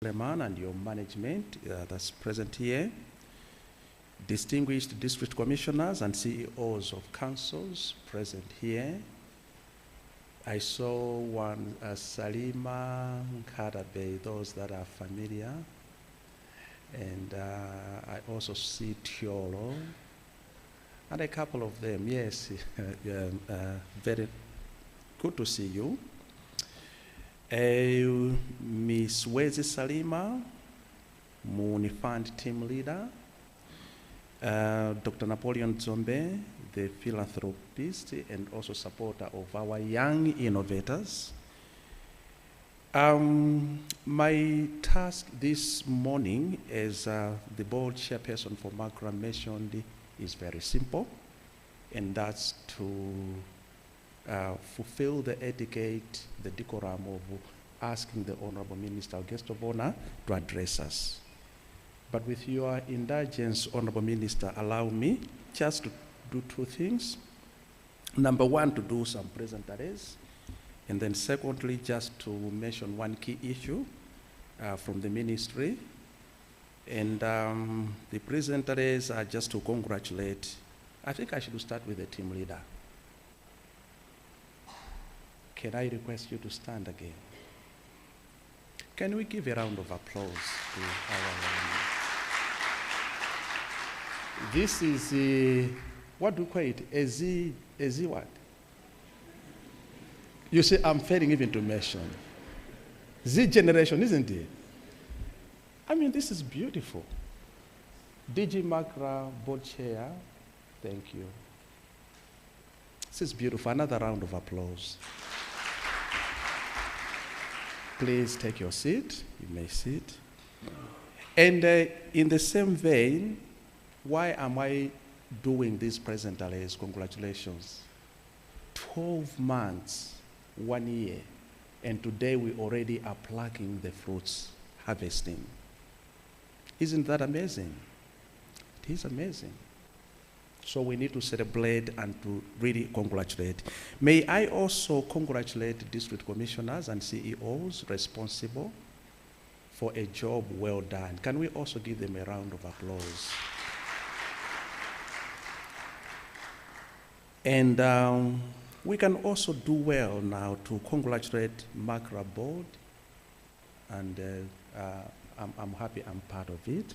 Suleiman and your management that's present here, distinguished district commissioners and CEOs of councils present here. I saw one, Salima Nkadabe, those that are familiar. And I also see Tiolo, and a couple of them, yes, very good to see you. Miss Wezi Salima, MUUNI Fund team leader. Dr. Napoleon Zombe, the philanthropist and also supporter of our young innovators. My task this morning as the board chairperson for MACRA mentioned is very simple, and that's to fulfill the etiquette, the decorum of asking the Honorable Minister, our guest of honor, to address us. But with your indulgence, Honorable Minister, allow me just to do two things. Number one, to do some presentaries, and then secondly, just to mention one key issue from the ministry. And the presentaries are just to congratulate. I think I should start with the team leader. Can I request you to stand again? Can we give a round of applause to our This is, what do you call it? A Z what? You see, I'm failing even to mention. Z generation, isn't it? I mean, this is beautiful. DG MACRA board chair, thank you. This is beautiful. Another round of applause. Please take your seat. You may sit. And in the same vein, why am I doing this presentaries? Congratulations. 12 months, 1 year, and today we already are plucking the fruits, harvesting. Isn't that amazing? It is amazing. So we need to celebrate and to really congratulate. May I also congratulate district commissioners and CEOs responsible for a job well done. Can we also give them a round of applause? And we can also do well now to congratulate MACRA board, and I'm happy I'm part of it.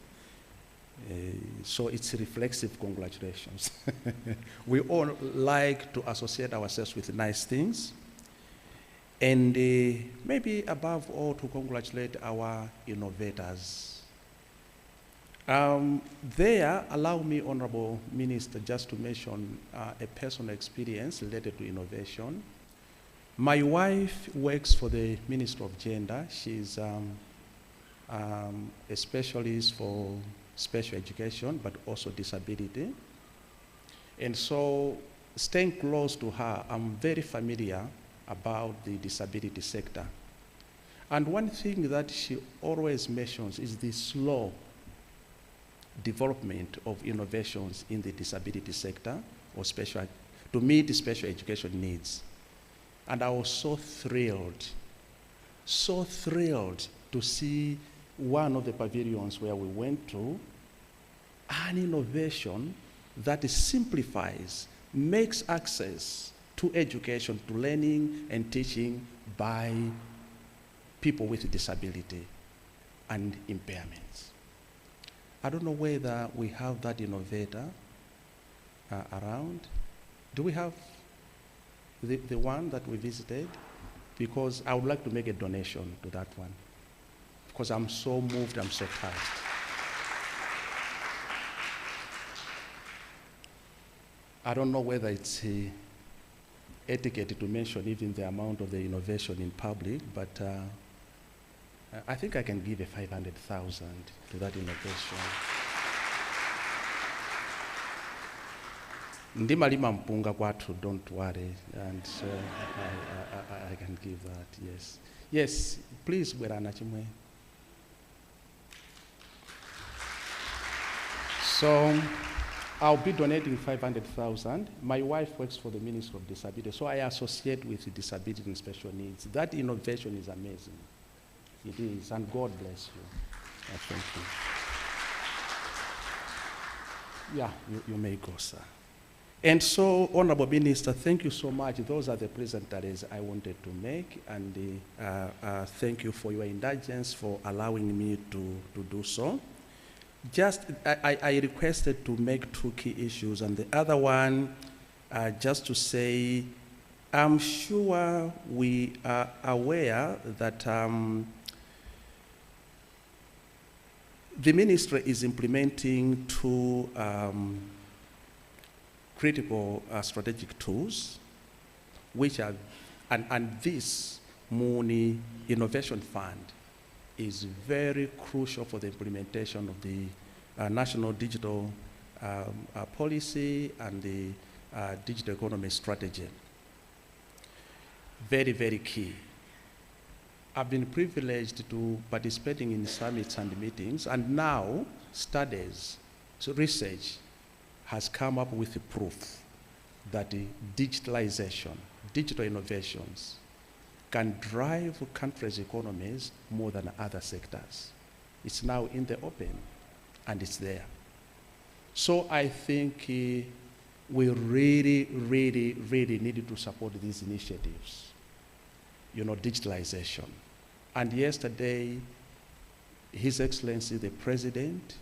So it's reflexive congratulations. We all like to associate ourselves with nice things. And maybe above all, to congratulate our innovators. There, allow me, Honorable Minister, just to mention a personal experience related to innovation. My wife works for the Ministry of Gender. She's a specialist for special education, but also disability. And so, staying close to her, I'm very familiar about the disability sector. And one thing that she always mentions is the slow development of innovations in the disability sector, or to meet the special education needs. And I was so thrilled to see one of the pavilions where we went to, an innovation that simplifies, makes access to education, to learning and teaching by people with disability and impairments. I don't know whether we have that innovator around. Do we have the one that we visited? Because I would like to make a donation to that one, because I'm so moved, I'm so touched. I don't know whether it's etiquette to mention even the amount of the innovation in public, but I think I can give a 500,000 to that innovation. Ndima lima mpunga kwatu, don't worry, and I can give that, yes. Yes, please, Bwerana Chimwe. So, I'll be donating 500,000. My wife works for the Ministry of Disability, so I associate with disability and special needs. That innovation is amazing. It is, and God bless you. Thank you. Yeah, you may go, sir. And so, Honorable Minister, thank you so much. Those are the pleasantries I wanted to make, and thank you for your indulgence for allowing me to do so. Just, I requested to make 2 key issues, and the other one, just to say, I'm sure we are aware that the ministry is implementing 2 critical strategic tools, which are, and this MUUNI Innovation Fund is very crucial for the implementation of the National Digital Policy and the Digital Economy Strategy. Very, very key. I've been privileged to participating in summits and meetings, and now studies, so research has come up with the proof that the digitalization, digital innovations can drive countries' economies more than other sectors. It's now in the open, and it's there. So I think we really, really, really needed to support these initiatives, digitalization. And yesterday, His Excellency the President,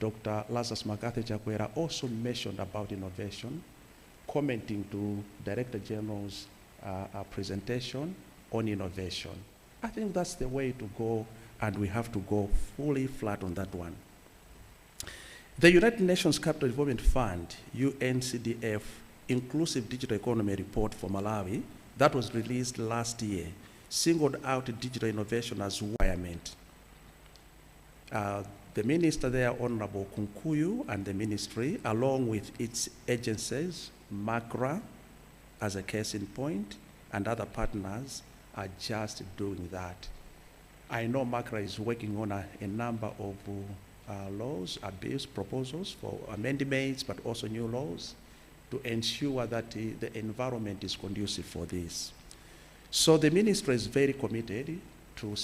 Dr. Lazarus Magathie Chakwera, also mentioned about innovation, commenting to Director General's presentation on innovation. I think that's the way to go, and we have to go fully flat on that one. The United Nations Capital Development Fund, UNCDF, Inclusive Digital Economy Report for Malawi, that was released last year, singled out digital innovation as requirement. The minister there, Honorable Kunkuyu, and the ministry, along with its agencies, MACRA, as a case in point, and other partners, are just doing that. I know MACRA is working on a number of laws, bills, proposals for amendments, but also new laws to ensure that the environment is conducive for this. So the ministry is very committed to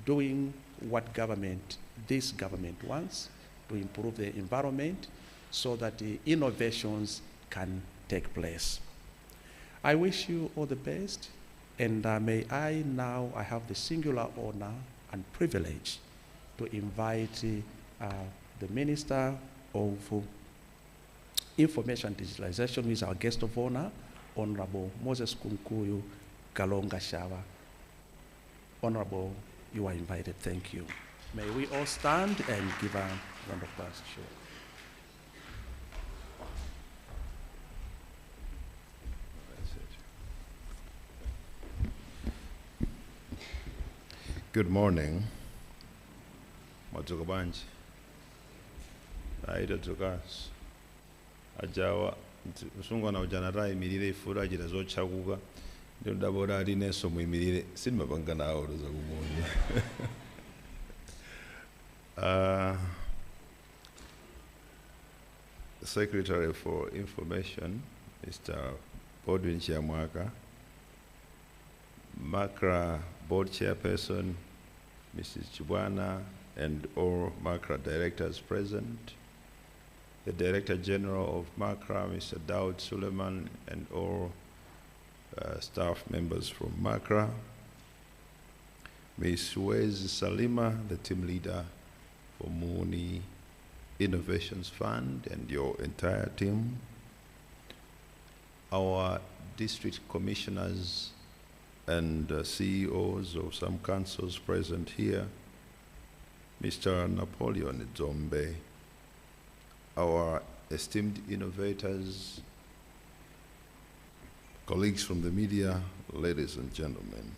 doing what this government wants, to improve the environment so that the innovations can take place. I wish you all the best, and may I have the singular honor and privilege to invite the Minister of Information and Digitalization, who is our guest of honor, Honorable Moses Kunkuyu Kalonga Shawa. Honorable, you are invited. Thank you. May we all stand and give a round of applause. Sure. Good morning. Matukabanji. Aida tukas. Ajawa usungwana ujanarai milire ifura jira zochakuka. Ndio dabora aline somo imirire sinma bangana aho za kumonye. Secretary for Information, Mr. Bodwin Chiamwaka, MACRA Board Chairperson, Mrs. Chibwana, and all MACRA directors present, the Director General of MACRA, Mr. Daud Suleiman, and all staff members from MACRA, Ms. Suez Salima, the team leader for MUUNI Innovations Fund, and your entire team, our district commissioners and CEOs of some councils present here, Mr. Napoleon Zombe, our esteemed innovators, colleagues from the media, ladies and gentlemen.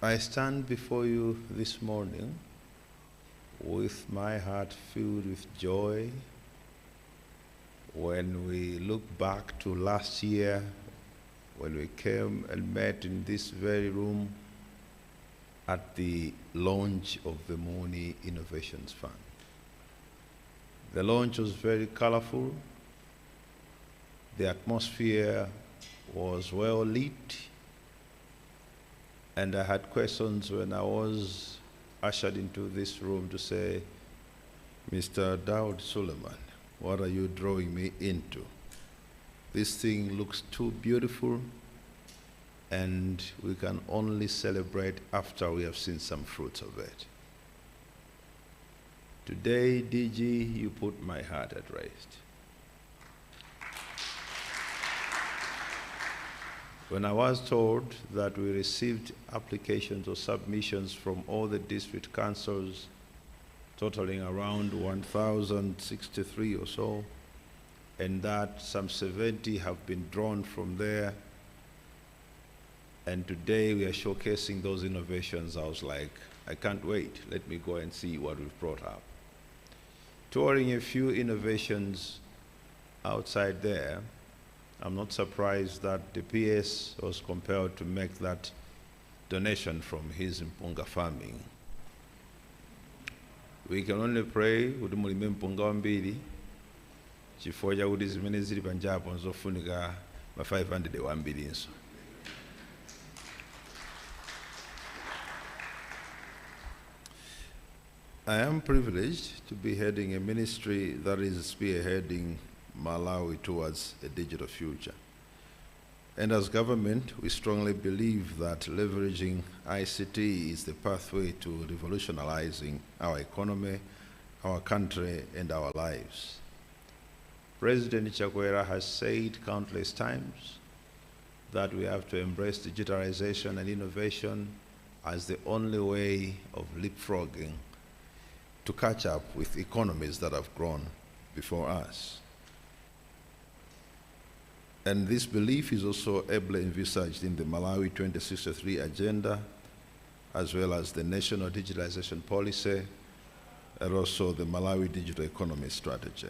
I stand before you this morning with my heart filled with joy when we look back to last year when we came and met in this very room at the launch of the MUUNI Innovations Fund. The launch was very colorful. The atmosphere was well lit. And I had questions when I was ushered into this room to say, Mr. Daud Suleiman, what are you drawing me into? This thing looks too beautiful, and we can only celebrate after we have seen some fruits of it. Today, DG, you put my heart at rest. When I was told that we received applications or submissions from all the district councils totaling around 1,063 or so, and that some 70 have been drawn from there, and today we are showcasing those innovations, I was like, I can't wait. Let me go and see what we've brought up. Touring a few innovations outside there, I'm not surprised that the PS was compelled to make that donation from his mpunga farming. We can only pray kuti mulime mpunga wambiri chifukwa chakuti zimene zili panjapo nzofunika ma 500 wambirinso. I am privileged to be heading a ministry that is spearheading Malawi towards a digital future. And as government, we strongly believe that leveraging ICT is the pathway to revolutionizing our economy, our country, and our lives. President Chakwera has said countless times that we have to embrace digitalization and innovation as the only way of leapfrogging to catch up with economies that have grown before us. And this belief is also ably envisaged in the Malawi 2063 agenda, as well as the National Digitalization Policy, and also the Malawi Digital Economy Strategy.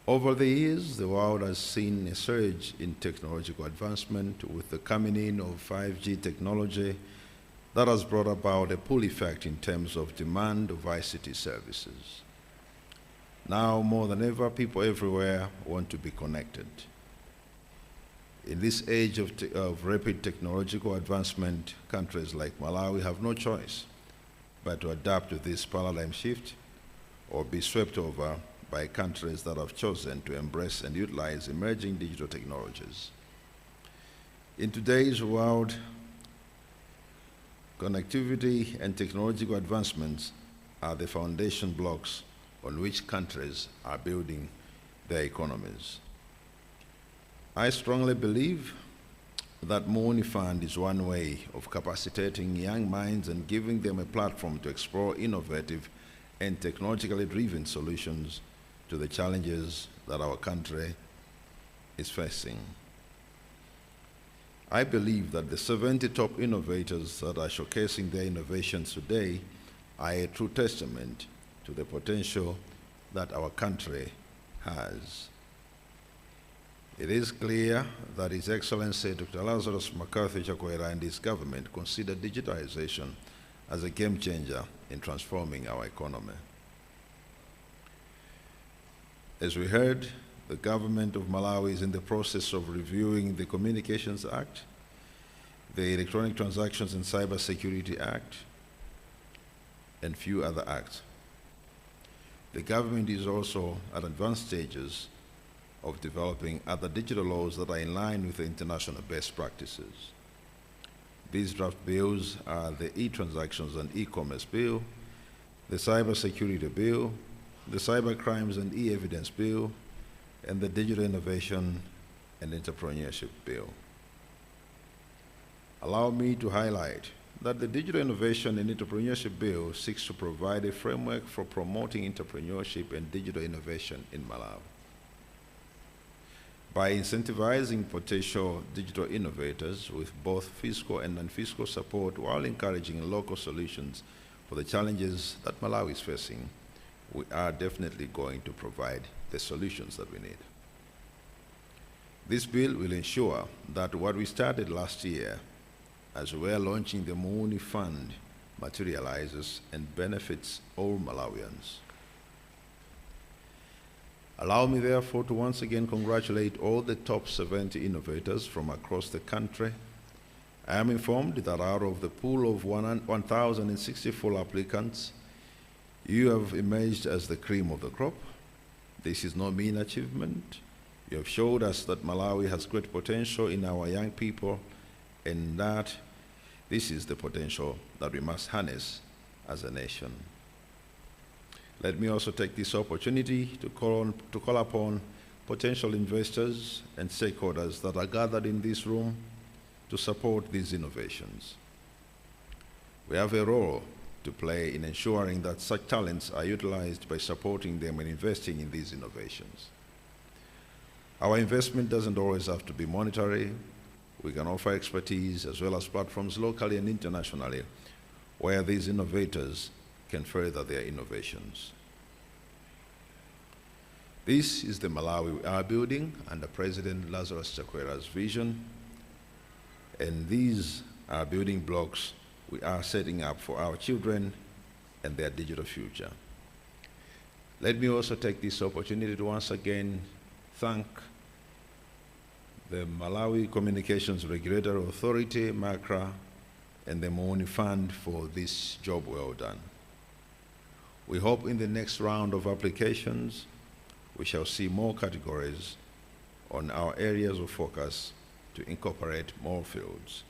Over the years, the world has seen a surge in technological advancement with the coming in of 5G technology that has brought about a pull effect in terms of demand of ICT services. Now, more than ever, people everywhere want to be connected. In this age of rapid technological advancement, countries like Malawi have no choice but to adapt to this paradigm shift or be swept over by countries that have chosen to embrace and utilize emerging digital technologies. In today's world, connectivity and technological advancements are the foundation blocks on which countries are building their economies. I strongly believe that MUUNI Fund is one way of capacitating young minds and giving them a platform to explore innovative and technologically driven solutions to the challenges that our country is facing. I believe that the 70 top innovators that are showcasing their innovations today are a true testament to the potential that our country has. It is clear that His Excellency Dr. Lazarus McCarthy Chakwera and his government consider digitization as a game changer in transforming our economy. As we heard, the government of Malawi is in the process of reviewing the Communications Act, the Electronic Transactions and Cybersecurity Act, and few other acts. The government is also at advanced stages of developing other digital laws that are in line with the international best practices. These draft bills are the e-transactions and e-commerce bill, the cybersecurity bill, the cyber crimes and e-evidence bill, and the digital innovation and entrepreneurship bill. Allow me to highlight that the Digital Innovation and Entrepreneurship Bill seeks to provide a framework for promoting entrepreneurship and digital innovation in Malawi. By incentivizing potential digital innovators with both fiscal and non-fiscal support while encouraging local solutions for the challenges that Malawi is facing, we are definitely going to provide the solutions that we need. This bill will ensure that what we started last year as we are launching the MUUNI Fund materializes and benefits all Malawians. Allow me therefore to once again congratulate all the top 70 innovators from across the country I am informed that out of the pool of 1,064 applicants, you have emerged as the cream of the crop. This is no mean achievement. You have showed us that Malawi has great potential in our young people, and that this is the potential that we must harness as a nation. Let me also take this opportunity to call upon potential investors and stakeholders that are gathered in this room to support these innovations. We have a role to play in ensuring that such talents are utilized by supporting them and investing in these innovations. Our investment doesn't always have to be monetary. We can offer expertise as well as platforms locally and internationally where these innovators can further their innovations. This is the Malawi we are building under President Lazarus Chakwera's vision, and these are building blocks we are setting up for our children and their digital future. Let me also take this opportunity to once again thank the Malawi Communications Regulatory Authority, MACRA, and the MUUNI Fund for this job well done. We hope in the next round of applications, we shall see more categories on our areas of focus to incorporate more fields.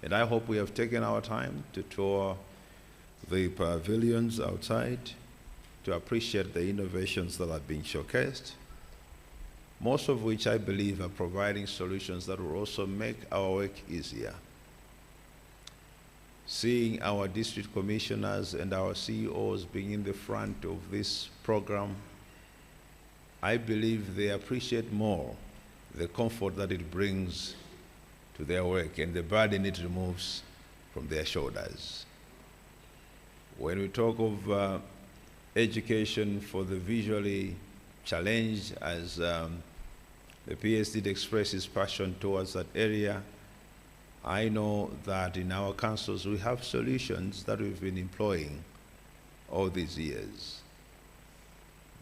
And I hope we have taken our time to tour the pavilions outside to appreciate the innovations that are being showcased, most of which I believe are providing solutions that will also make our work easier. Seeing our district commissioners and our CEOs being in the front of this program, I believe they appreciate more the comfort that it brings to their work and the burden it removes from their shoulders. When we talk of education for the visually challenged, as the PS did express his passion towards that area, I know that in our councils we have solutions that we've been employing all these years.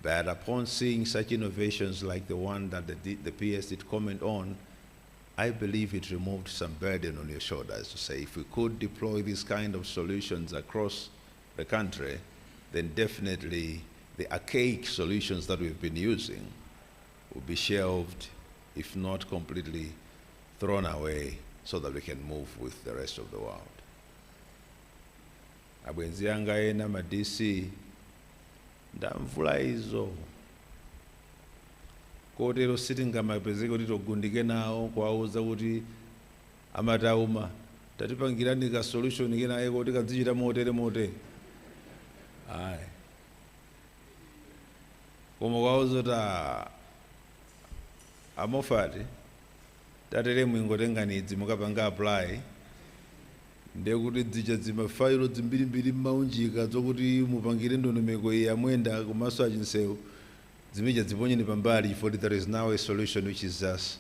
But upon seeing such innovations like the one that the PS did comment on, I believe it removed some burden on your shoulders to say, if we could deploy these kind of solutions across the country, then definitely the archaic solutions that we've been using will be shelved, if not completely thrown away, so that we can move with the rest of the world. Abwenzi yanga ena ma DC ndamvula izo kotero sitinga mapezeko titogundike nawo kwauza kuti amatauma tatipangirani ka solution kenaye kuti kadzichita motere mote ayi koma kwauza kuti amofati tatere mwingotenganidzi mukapanga apply ndekuti dzicha zimafailo zimbirimbiri mmaunjika zokuti mupangire ndondomeko iyi amwenda kumaso achinsewu zimija ziponyeni pambali, for there is now a solution which is just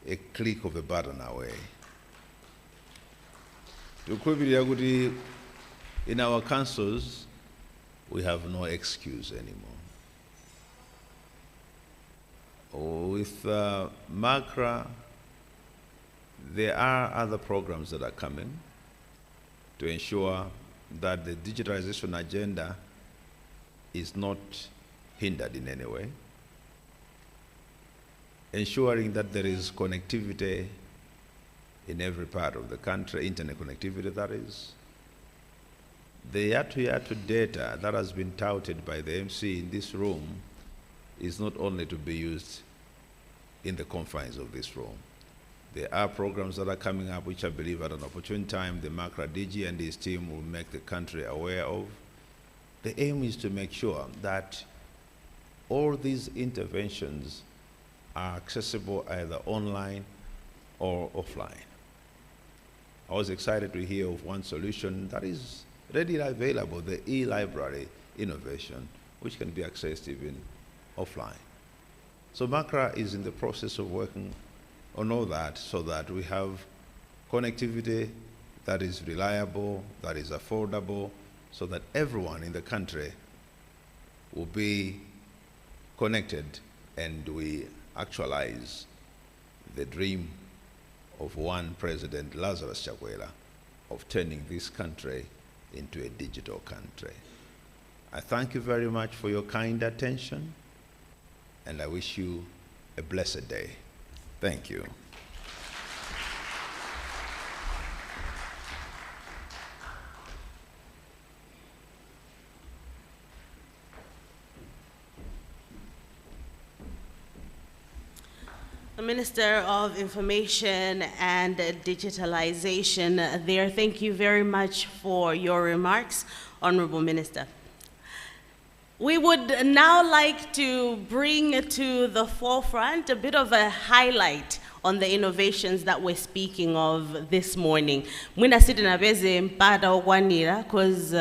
a click of a button away. Tikukhulupirira kuti in our councils we have no excuse anymore. With MACRA, there are other programs that are coming to ensure that the digitalization agenda is not hindered in any way, ensuring that there is connectivity in every part of the country, internet connectivity that is. The year-to-year data that has been touted by the MC in this room is not only to be used in the confines of this room. There are programs that are coming up which I believe at an opportune time the MACRA DG and his team will make the country aware of. The aim is to make sure that all these interventions are accessible either online or offline. I was excited to hear of one solution that is readily available, the e-library innovation, which can be accessed even offline. So MACRA is in the process of working on all that so that we have connectivity that is reliable, that is affordable, so that everyone in the country will be connected and we actualize the dream of one President Lazarus Chakwera of turning this country into a digital country. I thank you very much for your kind attention, and I wish you a blessed day. Thank you. The Minister of Information and Digitalization there. Thank you very much for your remarks, Honorable Minister. We would now like to bring to the forefront a bit of a highlight on the innovations that we're speaking of this morning. Mwina sidi na beze mpata okwanira because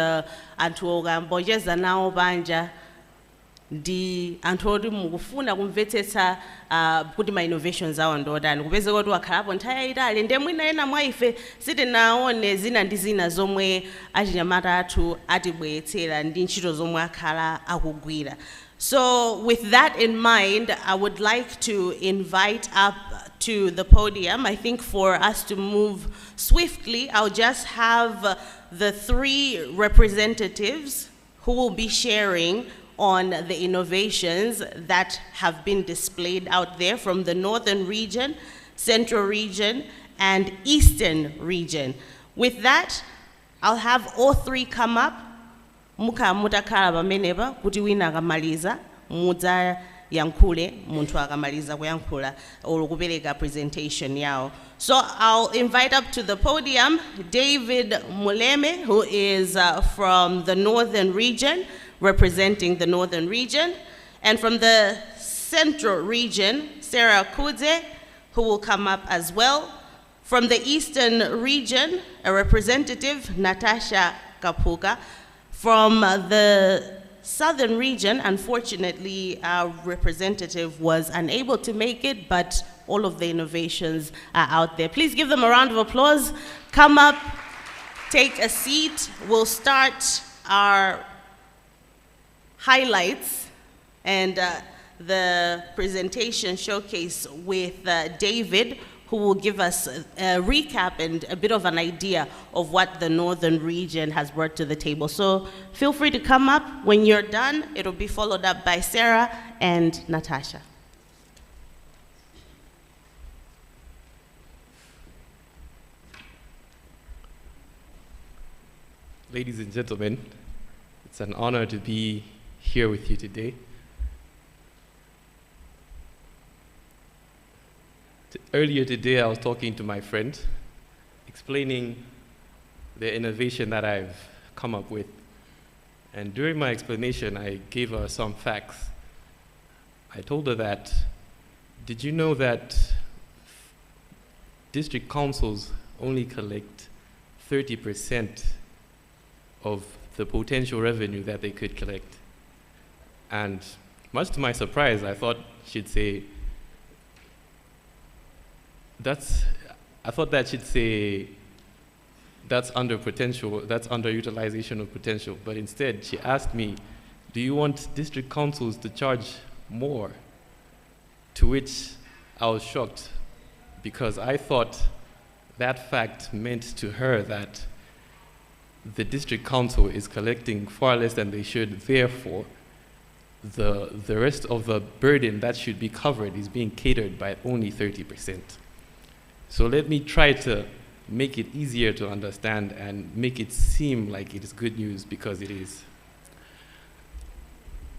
antuoga mbojeza nao banja di antodi mukufuna kumvetsetsa kuti ma innovations awo ndodani kupeze kuti wakhalapo nthawi itali nde mwina ena mwaife sitinaone zina ndi zina zomwe achinyamata athu atibweretsera ndi ntchito zomwe akhala akugwira. So with that in mind, I would like to invite up to the podium. I think for us to move swiftly, I'll just have the three representatives who will be sharing on the innovations that have been displayed out there from the northern region, central region, and eastern region. With that, I'll have all three come up. Muka mutakhala pamenepa kuti wina akamaliza mudza yankhule munthu akamaliza kuyankhula or kupereka presentation yawo. So I'll invite up to the podium David Muleme, who is from the northern region, representing the northern region, and from the central region, Sarah Kudze, who will come up as well. From the eastern region, a representative, Natasha Kapuka. From the southern region, unfortunately, our representative was unable to make it, but all of the innovations are out there. Please give them a round of applause. Come up, take a seat. We'll start our highlights and the presentation showcase with David, who will give us a recap and a bit of an idea of what the northern region has brought to the table. So feel free to come up. When you're done, it'll be followed up by Sarah and Natasha. Ladies and gentlemen, it's an honor to be here with you today. Earlier today, I was talking to my friend, explaining the innovation that I've come up with. And during my explanation, I gave her some facts. I told her that, did you know that district councils only collect 30% of the potential revenue that they could collect? And much to my surprise, I thought she'd say, that's under potential, that's underutilization of potential. But instead, she asked me, do you want district councils to charge more? To which I was shocked, because I thought that fact meant to her that the district council is collecting far less than they should, therefore, the rest of the burden that should be covered is being catered by only 30%. So let me try to make it easier to understand and make it seem like it is good news, because it is.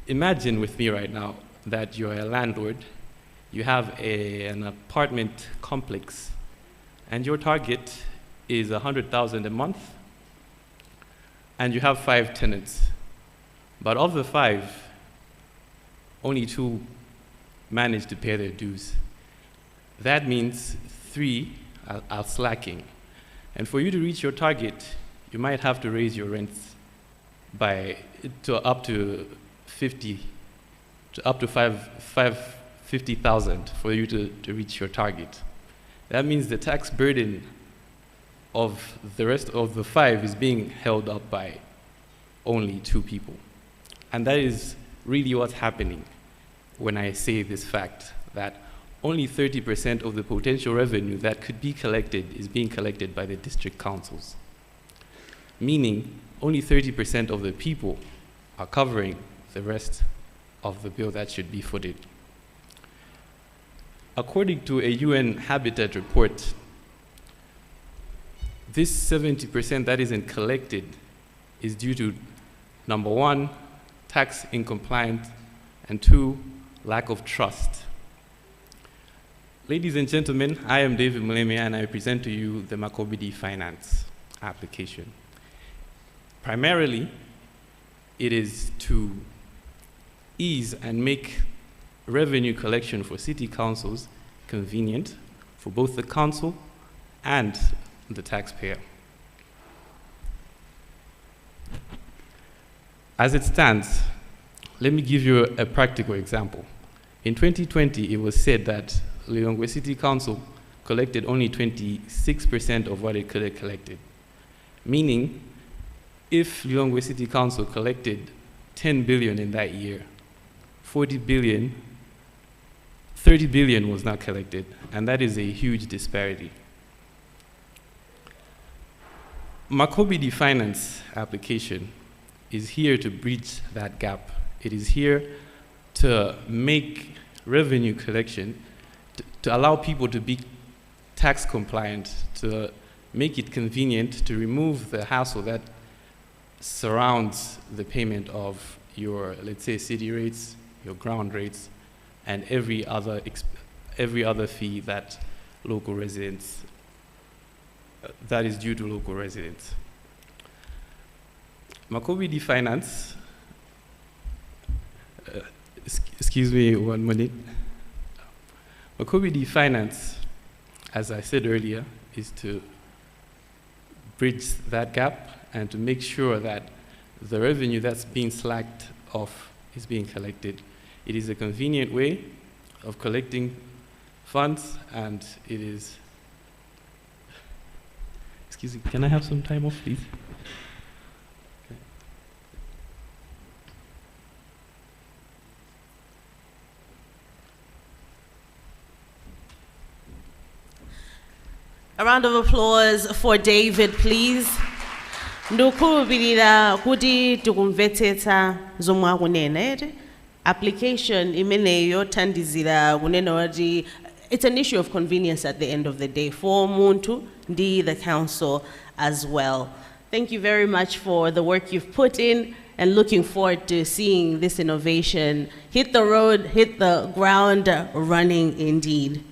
Imagine with me right now that you're a landlord, you have an apartment complex, and your target is 100,000 a month, and you have 5 tenants. But of the 5, only 2 manage to pay their dues. That means 3 are slacking. And for you to reach your target, you might have to raise your rents up to 50,000 for you to reach your target. That means the tax burden of the rest of the 5 is being held up by only 2 people. And that is really what's happening when I say this fact, that only 30% of the potential revenue that could be collected is being collected by the district councils. Meaning, only 30% of the people are covering the rest of the bill that should be footed. According to a UN Habitat report, this 70% that isn't collected is due to, number one, tax incompliance, and two, lack of trust. Ladies and gentlemen, I am David Muleme, and I present to you the Makobidi Finance application. Primarily, it is to ease and make revenue collection for city councils convenient for both the council and the taxpayer. As it stands, let me give you a practical example. In 2020, it was said that Lilongwe City Council collected only 26% of what it could have collected. Meaning, if Lilongwe City Council collected 10 billion in that year, 40 billion, 30 billion was not collected, and that is a huge disparity. Makobidi Finance application is here to bridge that gap. It is here to make revenue collection, to allow people to be tax compliant, to make it convenient, to remove the hassle that surrounds the payment of your, let's say, city rates, your ground rates, and every other fee that local residents, that is due to local residents. Makobidi Finance, excuse me 1 minute. Makobidi Finance, as I said earlier, is to bridge that gap and to make sure that the revenue that's being slacked off is being collected. It is a convenient way of collecting funds, and it is, excuse me, can I have some time off, please? Okay. A round of applause for David, please. Ndukhulupirira kuti tikumvetsetsa zomwe akunena. Application imeneyo thandizira kunena kuti it's an issue of convenience at the end of the day for muntu ndi the council as well. Thank you very much for the work you've put in, and looking forward to seeing this innovation hit the road, hit the ground running indeed.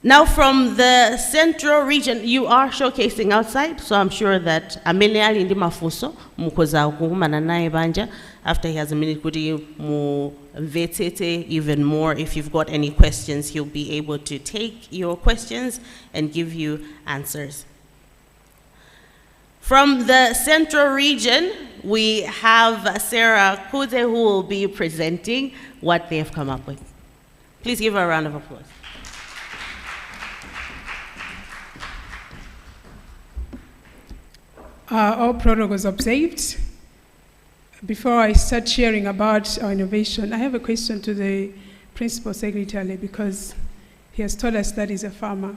Now from the central region, you are showcasing outside, so I'm sure that amene ali ndi mafunso mukoza kukumana naye banja after he has a minute kuti mu mvetsetse even more. If you've got any questions, he'll be able to take your questions and give you answers. From the central region, we have Sarah Kuze, who will be presenting what they have come up with. Please give her a round of applause. All protocols observed. Before I start sharing about our innovation, I have a question to the Principal Secretary, because he has told us that he's a farmer.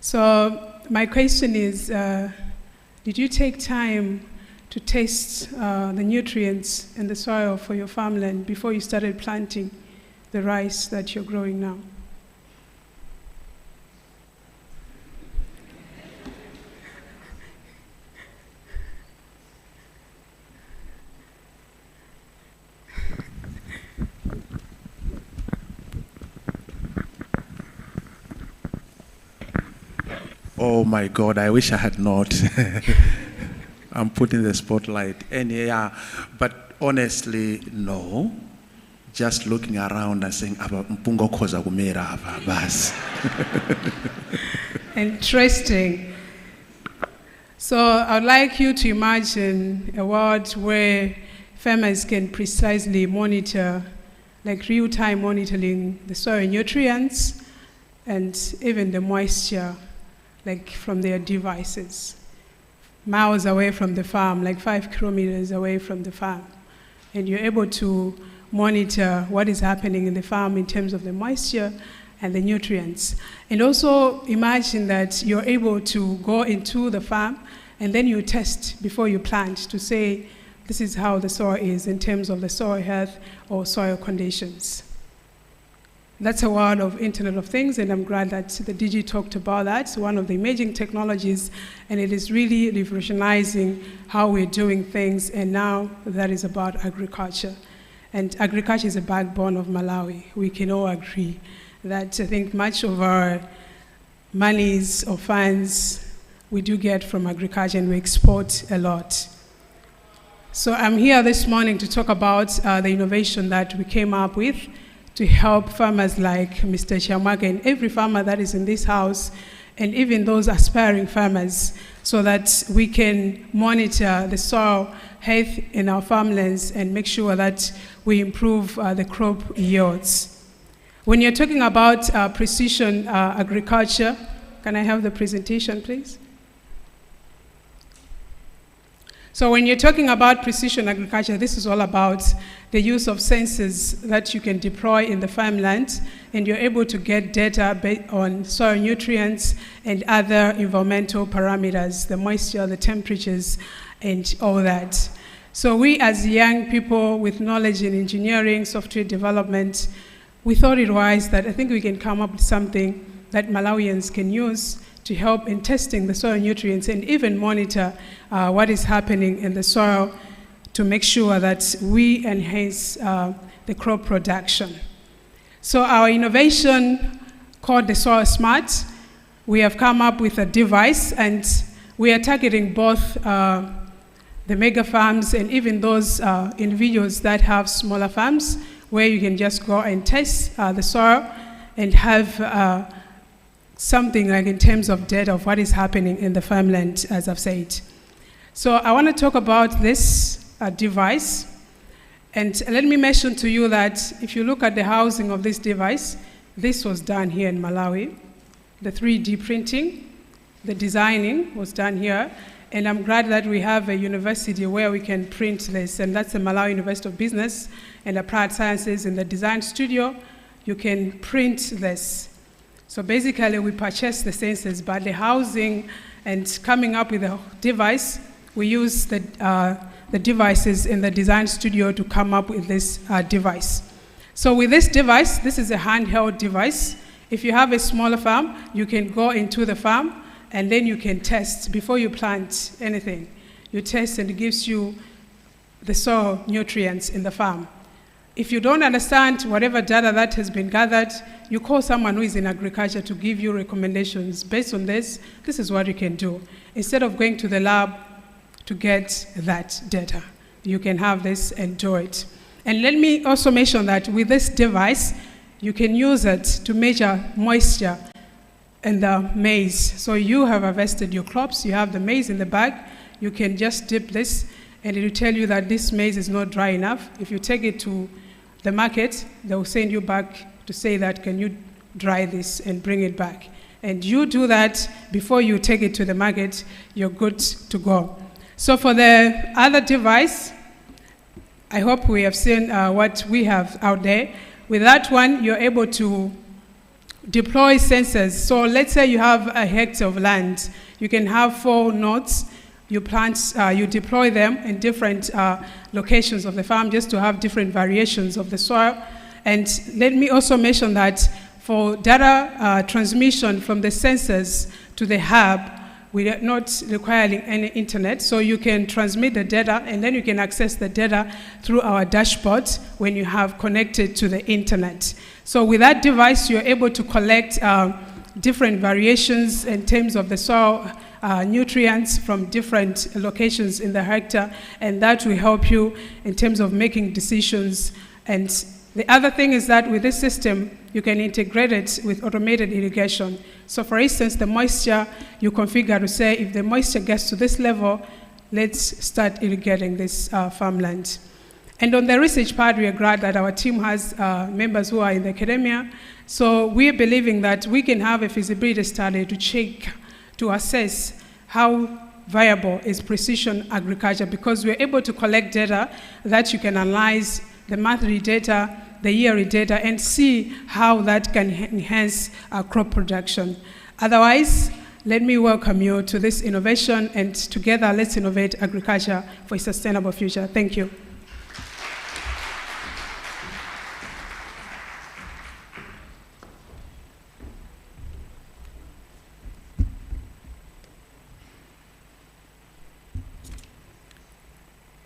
So my question is, did you take time to test the nutrients in the soil for your farmland before you started planting the rice that you're growing now? Oh my God, I wish I had not. I'm putting the spotlight. And yeah, but honestly, no. Just looking around and saying, mpungo koza kumera bas. Interesting. So I'd like you to imagine a world where farmers can precisely monitor, like real-time monitoring the soil nutrients and even the moisture, like from their devices, miles away from the farm, like 5 kilometers away from the farm. And you're able to monitor what is happening in the farm in terms of the moisture and the nutrients. And also imagine that you're able to go into the farm and then you test before you plant to say, this is how the soil is in terms of the soil health or soil conditions. That's a world of Internet of Things, and I'm glad that the DG talked about that. It's one of the emerging technologies, and it is really revolutionizing how we're doing things, and now that is about agriculture. And agriculture is a backbone of Malawi. We can all agree that I think much of our monies or funds we do get from agriculture, and we export a lot. So I'm here this morning to talk about the innovation that we came up with to help farmers like Mr. Chiamwaga and every farmer that is in this house, and even those aspiring farmers, so that we can monitor the soil health in our farmlands and make sure that we improve the crop yields. When you're talking about precision agriculture, can I have the presentation, please? So when you're talking about precision agriculture, this is all about the use of sensors that you can deploy in the farmland, and you're able to get data based on soil nutrients and other environmental parameters, the moisture, the temperatures, and all that. So we as young people with knowledge in engineering, software development, we thought it wise that I think we can come up with something that Malawians can use to help in testing the soil nutrients and even monitor what is happening in the soil to make sure that we enhance the crop production. So our innovation called the Soil Smart, we have come up with a device, and we are targeting both the mega farms and even those individuals that have smaller farms where you can just go and test the soil and have something like in terms of data of what is happening in the farmland, as I've said. So I want to talk about this device. And let me mention to you that if you look at the housing of this device, this was done here in Malawi. The 3D printing, the designing was done here. And I'm glad that we have a university where we can print this, and that's the Malawi University of Business and Applied Sciences. In the design studio, you can print this. So basically, we purchase the sensors, but the housing and coming up with a device, we use the devices in the design studio to come up with this device. So with this device, this is a handheld device. If you have a smaller farm, you can go into the farm, and then you can test before you plant anything. You test, and it gives you the soil nutrients in the farm. If you don't understand whatever data that has been gathered, you call someone who is in agriculture to give you recommendations. Based on this, this is what you can do. Instead of going to the lab to get that data, you can have this and do it. And let me also mention that with this device, you can use it to measure moisture in the maize. So you have harvested your crops, you have the maize in the bag, you can just dip this, and it will tell you that this maize is not dry enough. If you take it to the market, they will send you back to say that, can you dry this and bring it back? And you do that before you take it to the market, you're good to go. So for the other device, I hope we have seen what we have out there. With that one, you're able to deploy sensors. So let's say you have a hectare of land. You can have 4 nodes. You plant, you deploy them in different locations of the farm just to have different variations of the soil. And let me also mention that for data transmission from the sensors to the hub, we are not requiring any internet, so you can transmit the data, and then you can access the data through our dashboard when you have connected to the internet. So with that device, you're able to collect different variations in terms of the soil nutrients from different locations in the hectare, and that will help you in terms of making decisions. And the other thing is that with this system, you can integrate it with automated irrigation. So for instance, the moisture, you configure to say, if the moisture gets to this level, let's start irrigating this farmland. And on the research part, we are glad that our team has members who are in the academia. So we're believing that we can have a feasibility study to check, to assess how viable is precision agriculture, because we're able to collect data that you can analyze the monthly data, the yearly data, and see how that can enhance our crop production. Otherwise, let me welcome you to this innovation, and together let's innovate agriculture for a sustainable future. Thank you.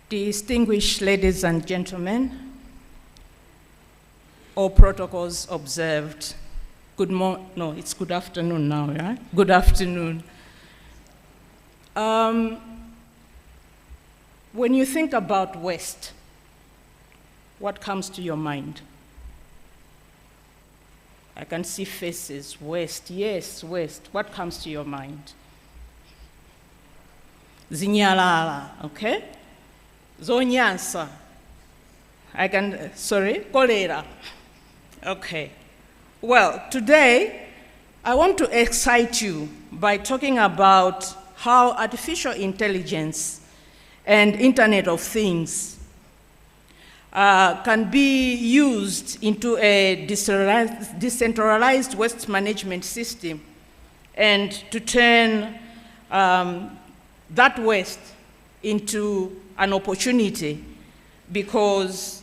Distinguished ladies and gentlemen, all protocols observed. No, it's good afternoon now, right? Good afternoon. When you think about waste, what comes to your mind? I can see faces. Waste, yes, waste. What comes to your mind? Zinyalala, okay? Zonyansa. Cholera. Okay. Well, today, I want to excite you by talking about how artificial intelligence and Internet of Things can be used into a decentralized waste management system, and to turn that waste into an opportunity, because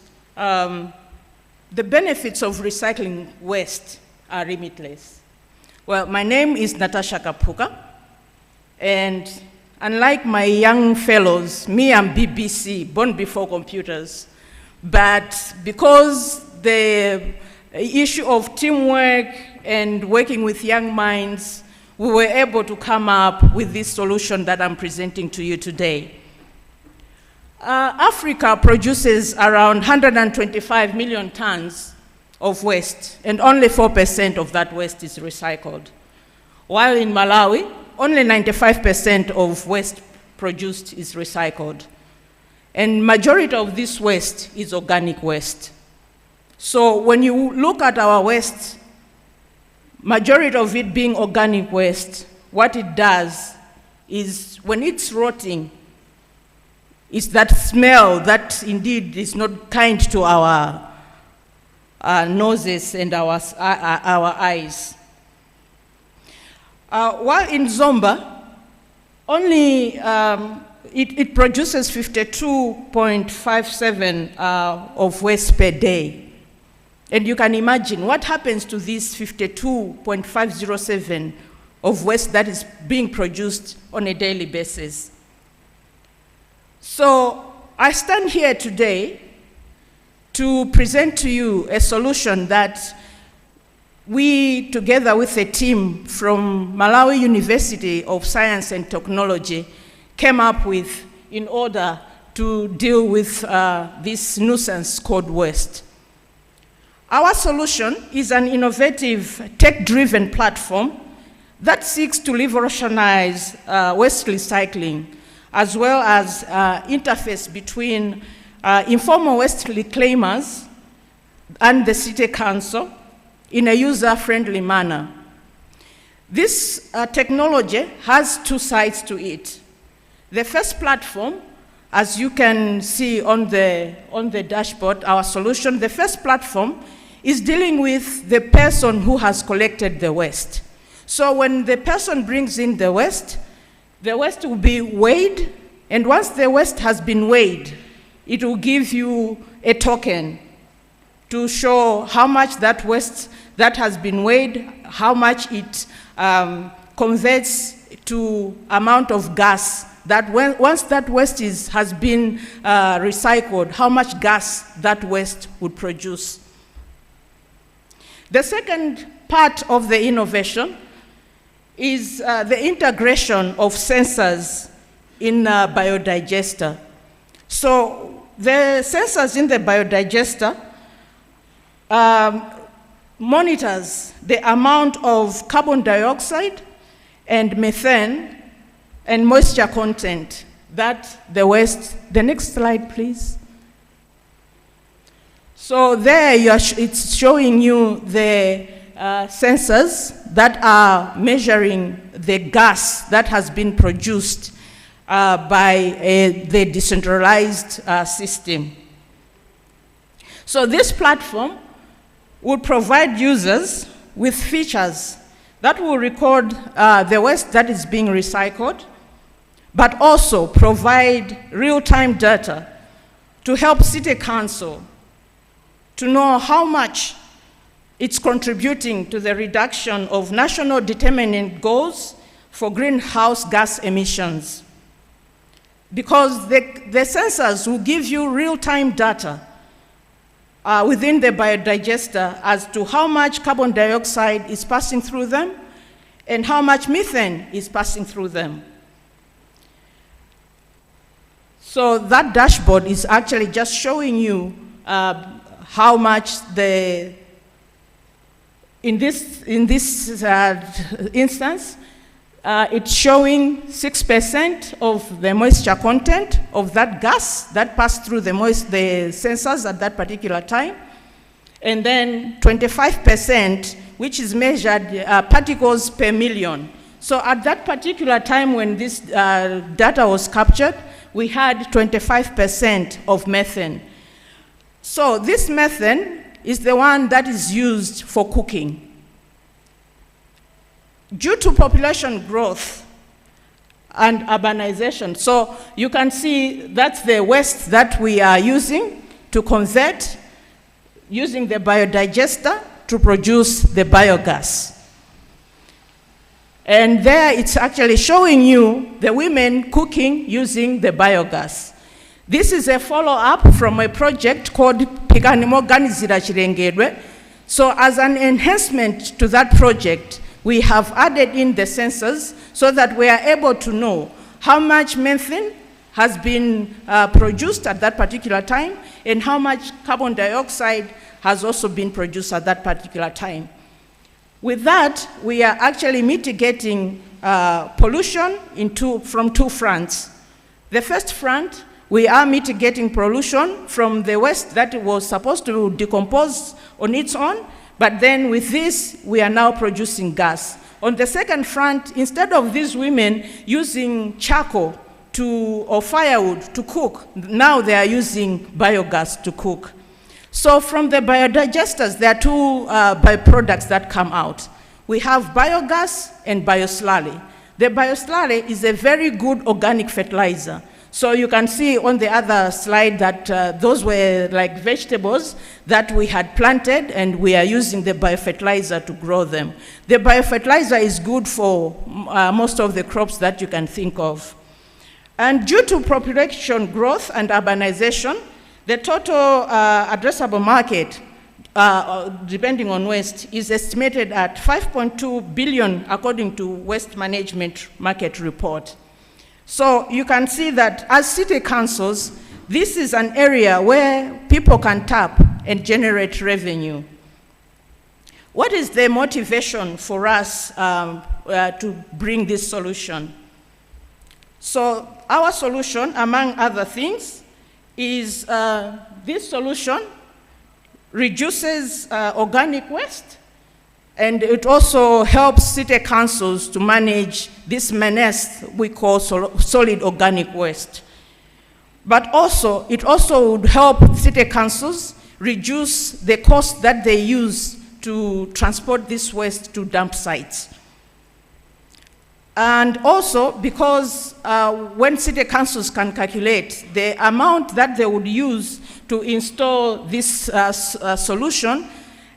the benefits of recycling waste are limitless. Well, my name is Natasha Kapuka, and unlike my young fellows, me I'm BBC, born before computers, but because the issue of teamwork and working with young minds, we were able to come up with this solution that I'm presenting to you today. Africa produces around 125 million tons of waste, and only 4% of that waste is recycled. While in Malawi, only 95% of waste produced is recycled. And majority of this waste is organic waste. So when you look at our waste, majority of it being organic waste, what it does is when it's rotting, it's that smell that indeed is not kind to our noses and our eyes. While in Zomba, only it produces 52.57 of waste per day. And you can imagine what happens to this 52.507 of waste that is being produced on a daily basis. So I stand here today to present to you a solution that we, together with a team from Malawi University of Science and Technology, came up with in order to deal with this nuisance called waste. Our solution is an innovative, tech-driven platform that seeks to revolutionize waste recycling, as well as interface between informal waste reclaimers and the City Council in a user-friendly manner. This technology has two sides to it. The first platform, as you can see on the dashboard, our solution, the first platform is dealing with the person who has collected the waste. So when the person brings in the waste will be weighed, and once the waste has been weighed, it will give you a token to show how much that waste that has been weighed, how much it converts to amount of gas, that once that waste has been recycled, how much gas that waste would produce. The second part of the innovation is the integration of sensors in a biodigester. So the sensors in the biodigester monitors the amount of carbon dioxide and methane and moisture content that the waste, the next slide please. So there it's showing you the sensors that are measuring the gas that has been produced by the decentralized system. So this platform would provide users with features that will record the waste that is being recycled, but also provide real-time data to help City Council to know how much it's contributing to the reduction of national determinant goals for greenhouse gas emissions. Because the sensors will give you real-time data within the biodigester as to how much carbon dioxide is passing through them and how much methane is passing through them. So that dashboard is actually just showing you how much in this instance, it's showing 6% of the moisture content of that gas that passed through the sensors at that particular time, and then 25%, which is measured particles per million. So at that particular time when this data was captured, we had 25% of methane. So this methane is the one that is used for cooking. Due to population growth and urbanization, so you can see that's the waste that we are using to convert, using the biodigester to produce the biogas. And there it's actually showing you the women cooking using the biogas. This is a follow-up from a project called Piganimoganizira Chirengedwe. So as an enhancement to that project, we have added in the sensors so that we are able to know how much methane has been produced at that particular time and how much carbon dioxide has also been produced at that particular time. With that, we are actually mitigating pollution from two fronts. The first front, we are mitigating pollution from the waste that was supposed to decompose on its own, but then with this, we are now producing gas. On the second front, instead of these women using charcoal or firewood to cook, now they are using biogas to cook. So from the biodigesters, there are two byproducts that come out. We have biogas and bioslurry. The bioslurry is a very good organic fertilizer. So you can see on the other slide that those were like vegetables that we had planted and we are using the biofertilizer to grow them. The biofertilizer is good for most of the crops that you can think of. And due to population growth and urbanization, the total addressable market, depending on waste, is estimated at 5.2 billion according to Waste Management Market Report. So you can see that as city councils, this is an area where people can tap and generate revenue. What is the motivation for us to bring this solution? So our solution, among other things, is this solution reduces organic waste, and it also helps city councils to manage this menace we call solid organic waste. But also, it also would help city councils reduce the cost that they use to transport this waste to dump sites. And also, because when city councils can calculate the amount that they would use to install this solution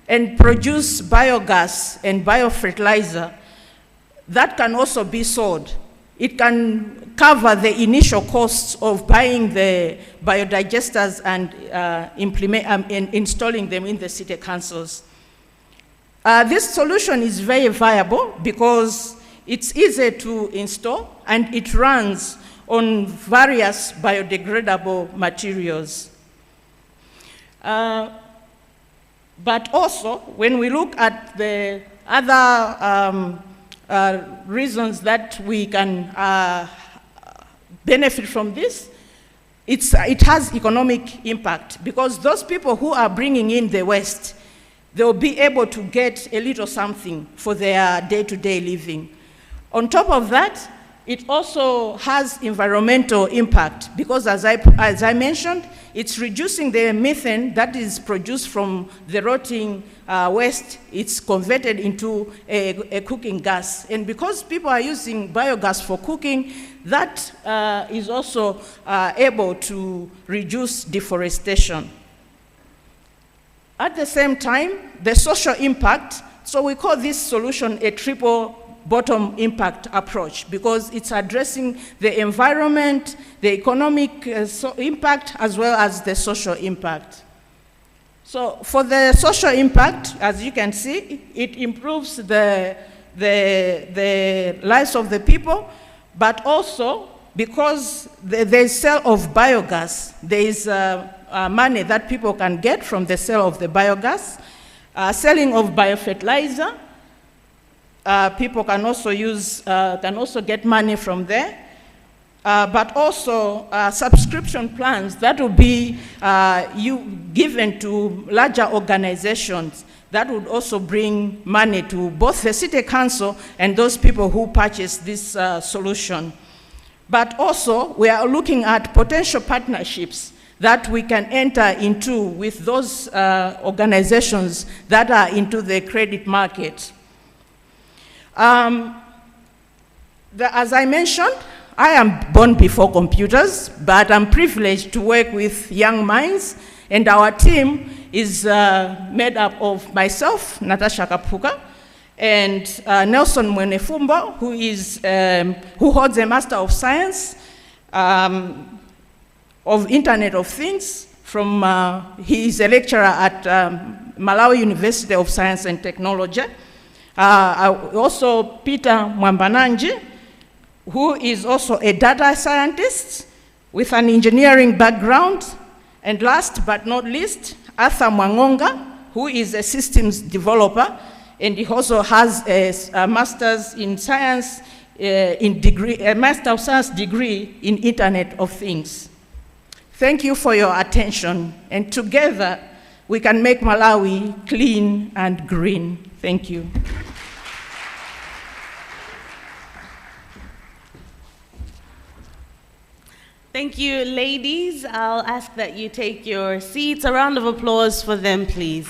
and produce biogas and biofertilizer, that can also be sold. It can cover the initial costs of buying the biodigesters and installing them in the city councils. This solution is very viable because it's easy to install and it runs on various biodegradable materials. But also, when we look at the other reasons that we can benefit from this, it has economic impact because those people who are bringing in the waste, they'll be able to get a little something for their day-to-day living. On top of that, it also has environmental impact because as I mentioned, it's reducing the methane that is produced from the rotting waste. It's converted into a cooking gas. And because people are using biogas for cooking, that is also able to reduce deforestation. At the same time, the social impact, so we call this solution a triple bottom impact approach because it's addressing the environment, the economic impact, as well as the social impact. So for the social impact, as you can see, it improves the lives of the people, but also because the sale of biogas, there is money that people can get from the sale of the biogas, selling of biofertilizer. People can also get money from there, but also subscription plans that will be given to larger organizations that would also bring money to both the city council and those people who purchase this solution. But also, we are looking at potential partnerships that we can enter into with those organizations that are into the credit market. As I mentioned, I am born before computers, but I'm privileged to work with young minds, and our team is made up of myself, Natasha Kapuka, and Nelson Mwenefumbo, who holds a Master of Science of Internet of Things from, he is a lecturer at Malawi University of Science and Technology. Also Peter Mwambananji, who is also a data scientist with an engineering background. And last but not least, Arthur Mwangonga, who is a systems developer, and he also has a master's in science, a Master of Science degree in Internet of Things. Thank you for your attention, and together we can make Malawi clean and green. Thank you. Thank you, ladies. I'll ask that you take your seats. A round of applause for them, please.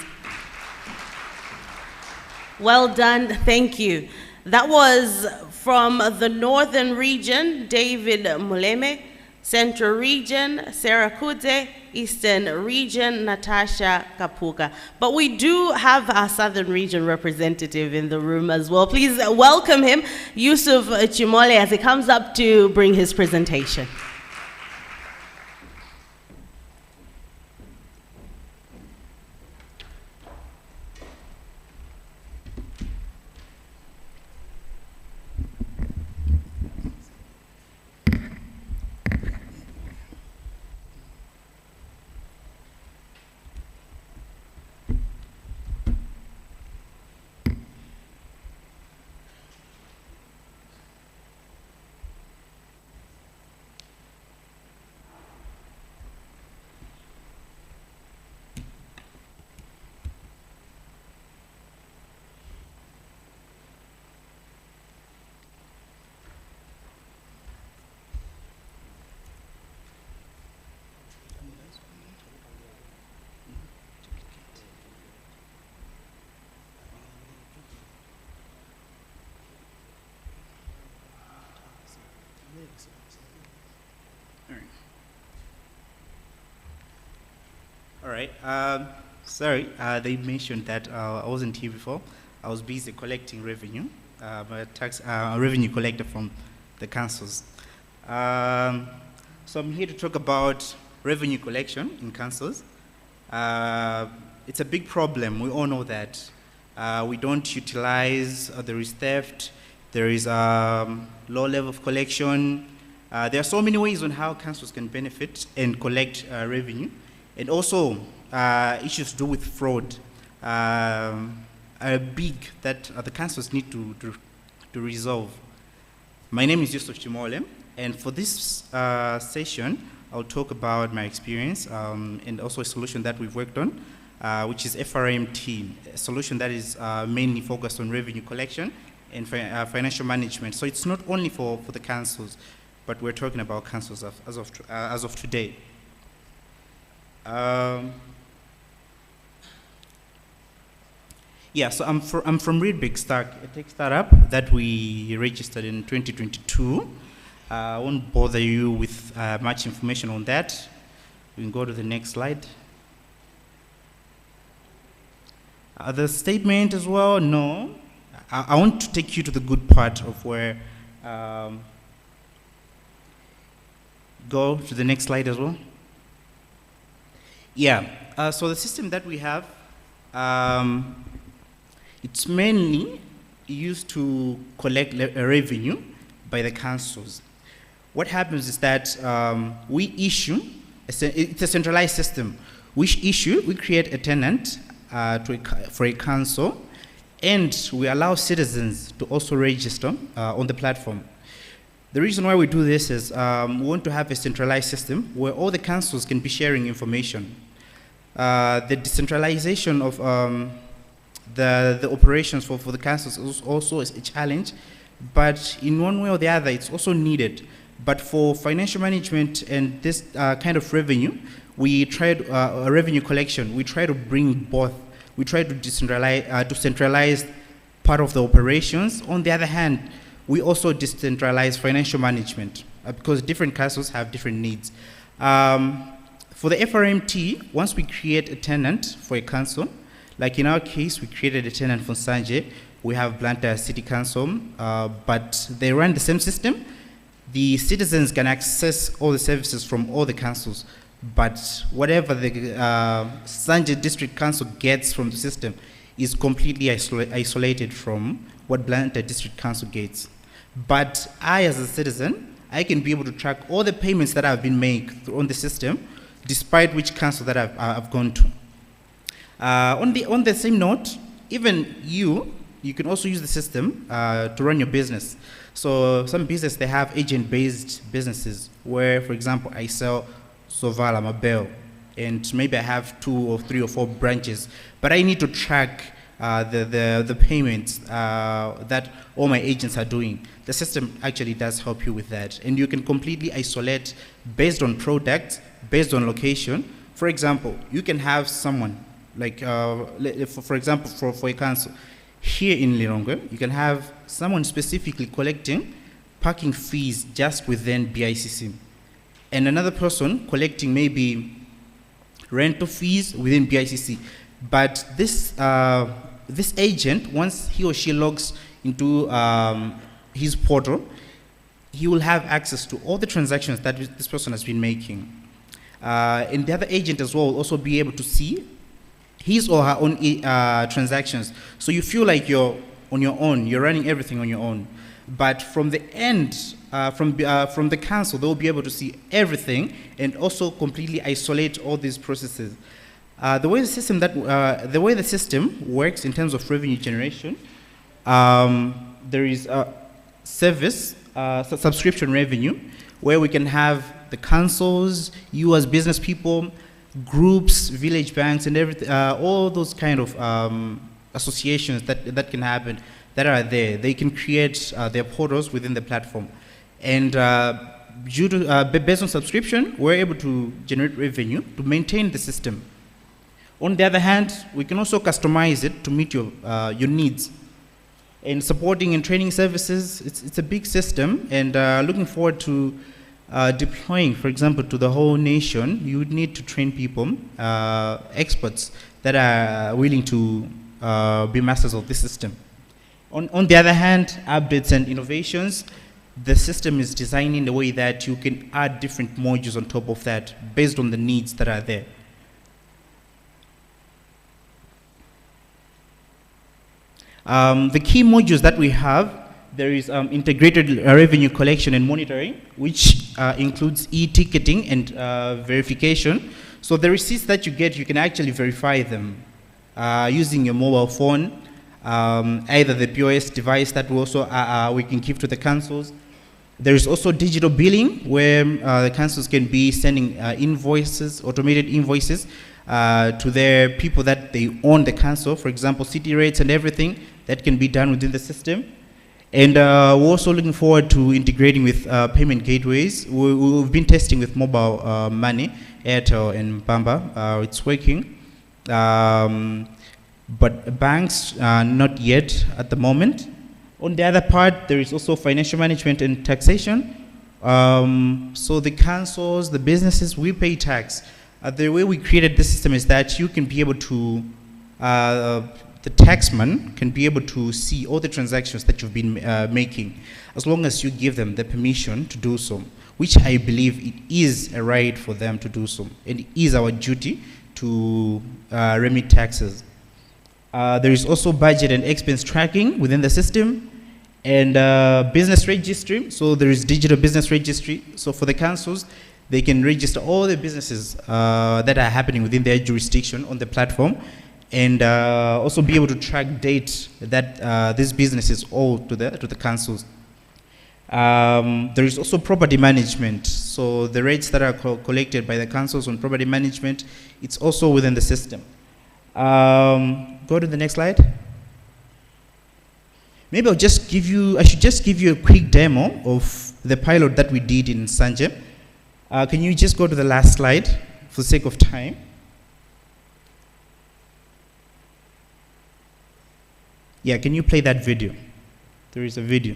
Well done, thank you. That was from the Northern Region, David Muleme, Central Region, Sarah Kudze, Eastern Region, Natasha Kapuka. But we do have our Southern Region representative in the room as well. Please welcome him, Yusuf Chimole, as he comes up to bring his presentation. All right. Sorry, they mentioned that I wasn't here before. I was busy collecting revenue. I'm a revenue collector from the councils. So I'm here to talk about revenue collection in councils. It's a big problem. We all know that. We don't utilize, there is theft, there is low level of collection. There are so many ways on how councils can benefit and collect revenue. And also, issues to do with fraud are big that the councils need to resolve. My name is Yusuf Chimole, and for this session, I'll talk about my experience and also a solution that we've worked on, which is FRMT, a solution that is mainly focused on revenue collection and financial management. So it's not only for the councils, but we're talking about councils as of today. Yeah, so I'm from BICC, a tech startup that we registered in 2022. I won't bother you with much information on that. We can go to the next slide. The statement as well, no. I want to take you to the good part of where, go to the next slide as well. Yeah, so the system that we have, it's mainly used to collect a revenue by the councils. What happens is that we issue, it's a centralized system. We create a tenant for a council, and we allow citizens to also register on the platform. The reason why we do this is we want to have a centralized system where all the councils can be sharing information. The decentralization of the operations for the councils is also a challenge, but in one way or the other, it's also needed. But for financial management and this kind of revenue, we tried revenue collection. We try to bring both. We try to centralize part of the operations. On the other hand, we also decentralize financial management because different councils have different needs. For the FRMT, once we create a tenant for a council, like in our case, we created a tenant for Sanje. We have Blantyre City Council, but they run the same system. The citizens can access all the services from all the councils, but whatever the Sanje District Council gets from the system is completely isolated from what Blantyre District Council gets. But I, as a citizen, I can be able to track all the payments that have been made on the system, despite which council that I've gone to. On the same note, even you can also use the system to run your business. So some business, they have agent-based businesses where, for example, I sell Sovala Mabel, and maybe I have 2 or 3 or 4 branches, but I need to track the payments that all my agents are doing. The system actually does help you with that, and you can completely isolate based on product, based on location. For example, you can have someone, like, for example, for a council, here in Lilongwe, you can have someone specifically collecting parking fees just within BICC, and another person collecting maybe rental fees within BICC. But this agent, once he or she logs into his portal, he will have access to all the transactions that this person has been making. And the other agent as well will also be able to see his or her own transactions. So you feel like you're on your own, you're running everything on your own. But from the end, from the council, they'll be able to see everything and also completely isolate all these processes. The way the system works in terms of revenue generation, there is a service, subscription revenue, where we can have the councils, you as business people, groups, village banks, and everything, all those kind of associations that can happen, that are there. They can create their portals within the platform. And based on subscription, we're able to generate revenue to maintain the system. On the other hand, we can also customize it to meet your needs. And supporting and training services, it's a big system, and looking forward to deploying, for example, to the whole nation. You would need to train people, experts that are willing to be masters of this system. On the other hand, updates and innovations, the system is designed in a way that you can add different modules on top of that based on the needs that are there. The key modules that we have, there is integrated revenue collection and monitoring, which includes e-ticketing and verification. So the receipts that you get, you can actually verify them using your mobile phone, either the POS device that we also we can give to the councils. There is also digital billing, where the councils can be sending invoices, automated invoices, to their people that they own the council. For example, city rates and everything that can be done within the system. And we're also looking forward to integrating with payment gateways. We've been testing with mobile money, Airtel and Bamba. It's working. But banks, not yet at the moment. On the other part, there is also financial management and taxation. So the councils, the businesses, we pay tax. The way we created this system is that you can be able to, the taxman can be able to see all the transactions that you've been making, as long as you give them the permission to do so, which I believe it is a right for them to do so. And it is our duty to remit taxes. There is also budget and expense tracking within the system, and business registry. So there is digital business registry. So for the councils, they can register all the businesses that are happening within their jurisdiction on the platform, and also be able to track date that these businesses owe to the councils. There is also property management. So the rates that are collected by the councils on property management, it's also within the system. Go to the next slide. Maybe I should just give you a quick demo of the pilot that we did in Sanje. Can you just go to the last slide for the sake of time? Yeah, can you play that video? There is a video.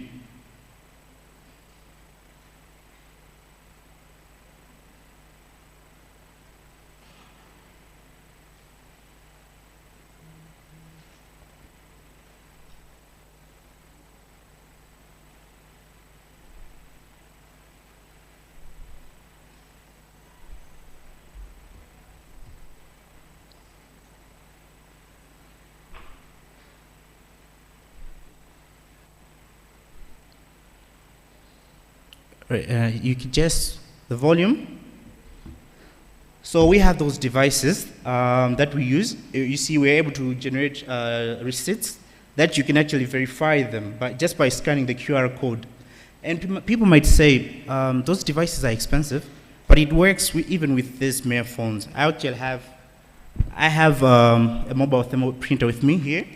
Right, you can just, the volume. So we have those devices that we use. You see, we're able to generate receipts that you can actually verify them just by scanning the QR code. And people might say, those devices are expensive, but it works even with these mere phones. I actually have a mobile thermal printer with me here.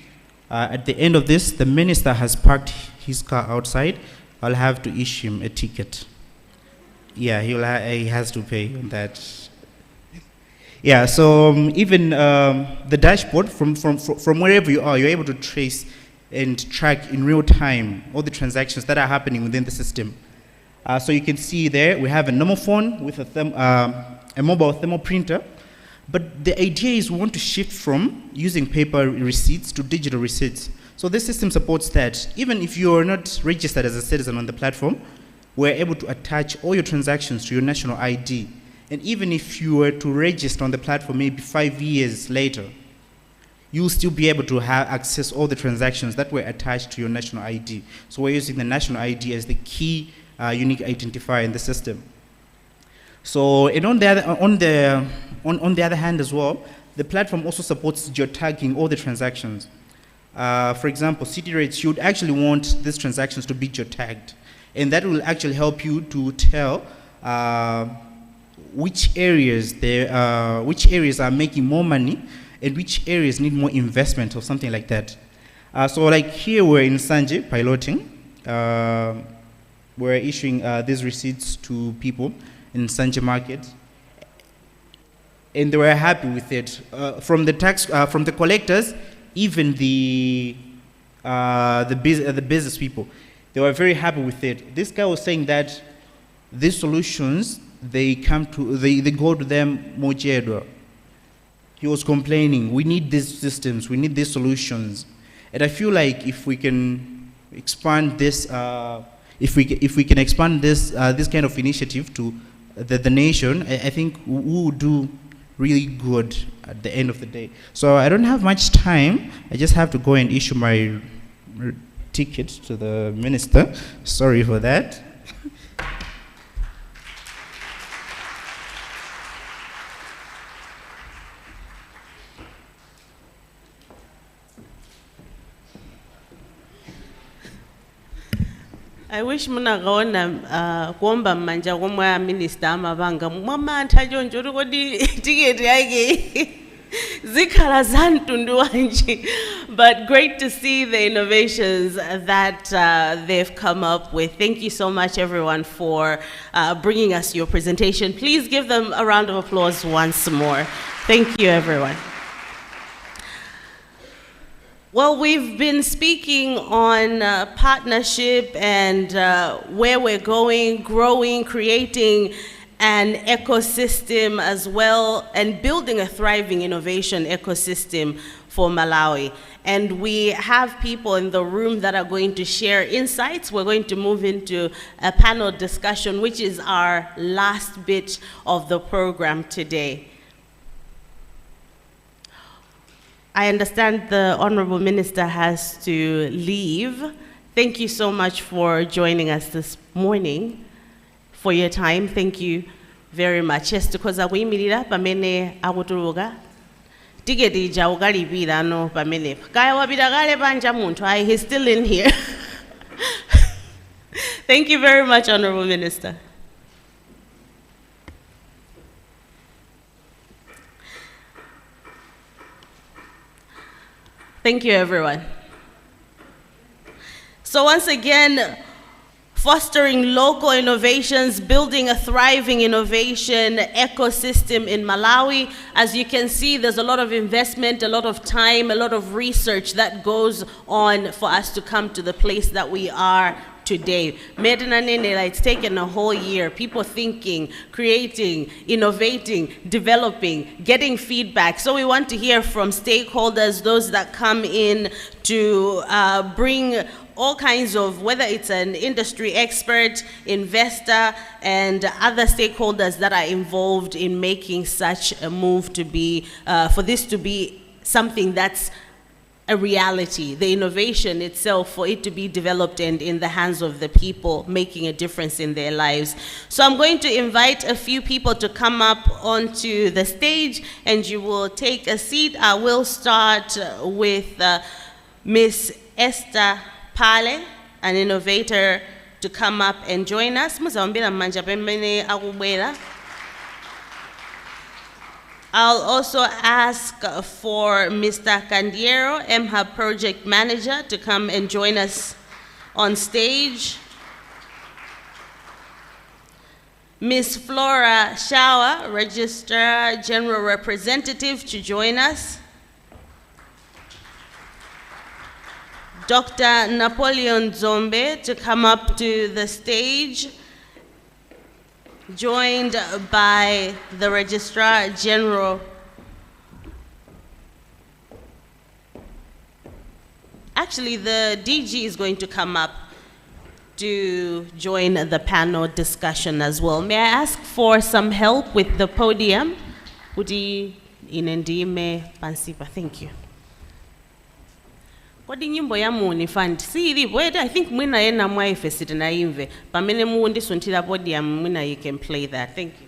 At the end of this, the minister has parked his car outside. I'll have to issue him a ticket. Yeah, he has to pay on that. Yeah, so even the dashboard, from wherever you are, you're able to trace and track in real time all the transactions that are happening within the system. So you can see there, we have a normal phone with a mobile thermal printer. But the idea is we want to shift from using paper receipts to digital receipts. So this system supports that. Even if you're not registered as a citizen on the platform, we're able to attach all your transactions to your national ID. And even if you were to register on the platform maybe 5 years later, you'll still be able to access all the transactions that were attached to your national ID. So we're using the national ID as the key unique identifier in the system. So, and on the other hand as well, the platform also supports geotagging all the transactions. For example, city rates, you would actually want these transactions to be geotagged. And that will actually help you to tell which areas are making more money and which areas need more investment or something like that. So like here we're in Sanje piloting. We're issuing these receipts to people in Sanje market. And they were happy with it. From the collectors, even the business people, they were very happy with it. This guy was saying that these solutions, they go to them mojedo. He was complaining, we need these systems, we need these solutions. And I feel like if we can expand this, if we can expand this kind of initiative to the nation, I think we will do really good at the end of the day. So I don't have much time. I just have to go and issue my ticket to the minister. Sorry for that. I wish munagaona kuomba manja kwa minister amabanga mwamantha jonjo kodi ticket yake Zikhala zantundu wanje. But great to see the innovations that they've come up with. Thank you so much, everyone, for bringing us your presentation. Please give them a round of applause once more. Thank you, everyone. Well, we've been speaking on partnership and where we're going, growing, creating an ecosystem as well, and building a thriving innovation ecosystem for Malawi. And we have people in the room that are going to share insights. We're going to move into a panel discussion, which is our last bit of the program today. I understand the Honorable Minister has to leave. Thank you so much for joining us this morning, for your time. Thank you very much. Yes, because we mirira pamene akutuluka. Tiketi jaugalipira no pamene. Kaya wabidagale banja muntu. He's still in here. Thank you very much, Honorable Minister. Thank you, everyone. So once again, fostering local innovations, building a thriving innovation ecosystem in Malawi. As you can see, there's a lot of investment, a lot of time, a lot of research that goes on for us to come to the place that we are today. It's taken a whole year, people thinking, creating, innovating, developing, getting feedback. So we want to hear from stakeholders, those that come in to bring all kinds of, whether it's an industry expert, investor, and other stakeholders that are involved in making such a move to be, for this to be something that's a reality, the innovation itself, for it to be developed and in the hands of the people, making a difference in their lives. So I'm going to invite a few people to come up onto the stage, and you will take a seat. I will start with Miss Esther Pale, an innovator, to come up and join us. I'll also ask for Mr. Candiero, MHub Project Manager, to come and join us on stage. Ms. Flora Shawa, Registrar General Representative, to join us. Dr. Napoleon Zombe to come up to the stage, joined by the Registrar General. Actually, the DG is going to come up to join the panel discussion as well. May I ask for some help with the podium? Udi inendime pansipa, thank you. Kodi nyimbo ya MUUNI fund si ilipo, I think mwina yena mwaife siti na imve pamene muundi suntila podium, mwina you can play that. Thank you.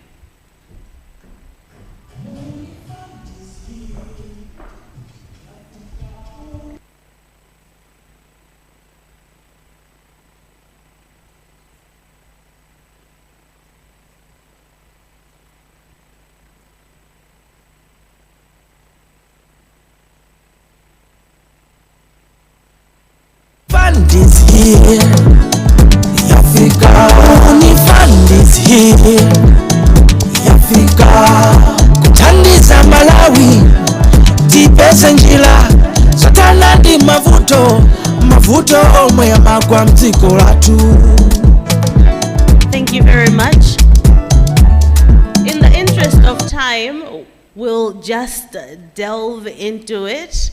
Fund is here, Africa. MUUNI fund is here, Africa. Kuthandiza Malawi, tipeza njira, sotana ndi mavuto omwe yamagwa mdziko lathu. Thank you very much. In the interest of time, we'll just delve into it.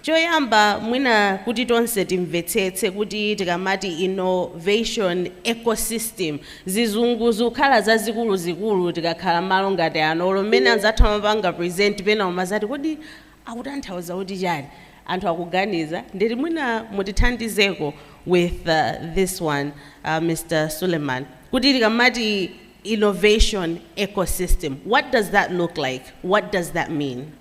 Joyamba mwina kuti tonse timvetsetse kuti tikamati innovation ecosystem zizunguzu khala zazikulu zikulu tikakhala malo ngati ano lomene anzathu amapanga present pena umazati kodi akutanthauza kuti chani anthu akuganiza ndeti mwina mutithandizeko with this one, Mr. Suleiman, kuti tikamati innovation ecosystem, what does that look like? What does that mean?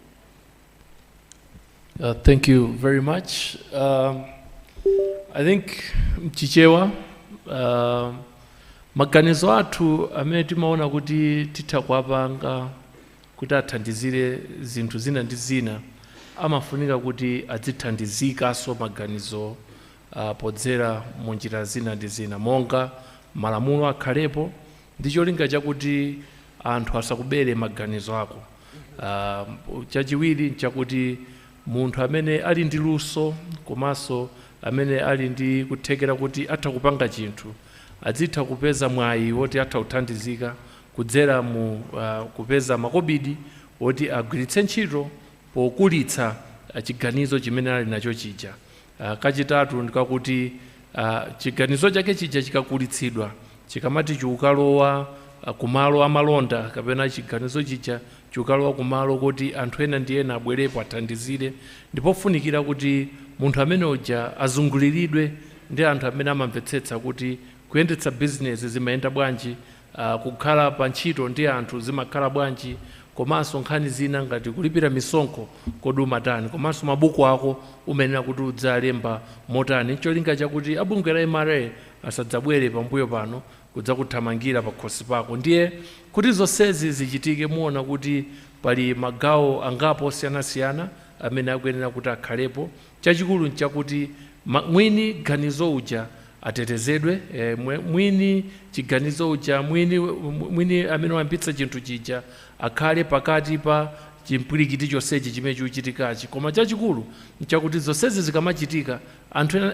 Thank you very much. I think mchichewa maganizo athu amene timaona kuti titha kuwapanga kuti athandizire zinthu zina ndi zina amafunika kuti adzithandizikanso maganizo podzera mu njira zina ndi zina monga malamulo akhalepo ndi cholinga chakuti anthu asakubere maganizo ako. Chachiwiri chakuti munthu amene ali ndi luso komanso amene ali ndi kuthekera kuti atha kupanga chinthu adzitha kupeza mwayi woti atha kuthandizika kudzera mu kupeza makobidi woti agwiritse ntchito pokulitsa chiganizo chimene ali nacho chija. Kachitatu ndikakuti chiganizo chake chija chikakulitsidwa chikamati chikalowa kumalo amalonda kapena chiganizo chija chikalowa kumalo kuti anthu ena ndi ena abwerepo athandizire, ndipofunikira kuti munthu amene uja azunguliridwe ndi anthu amene amamvetsetsa kuti kuyendetsa business zimayenda bwanji, kukhala pa ntchito ndi anthu zimakhala bwanji, komanso nkhani zina ngati kulipira misonkho kodi umatani, komanso mabuku ako umenera kuti udzalemba motani, cholinga chakuti abungwe la MRA asadzabwere pambuyo pano kudzakuthamangira pa khosi pako. Ndiye kuti zonsezi zichitike muona kuti pali magawo angapo osiyanasiyana amene akuyenera kuti akhalepo. Chachikulu nchakuti mwini ganizo uja atetezedwe, mwini chiganizo uja, mwini amene wayambitsa chinthu chija akhale pakati pa chimpwirikiti chonsechi chimene chikuchitikachi. Koma chachikulu nchakuti zonsezi zikamachitika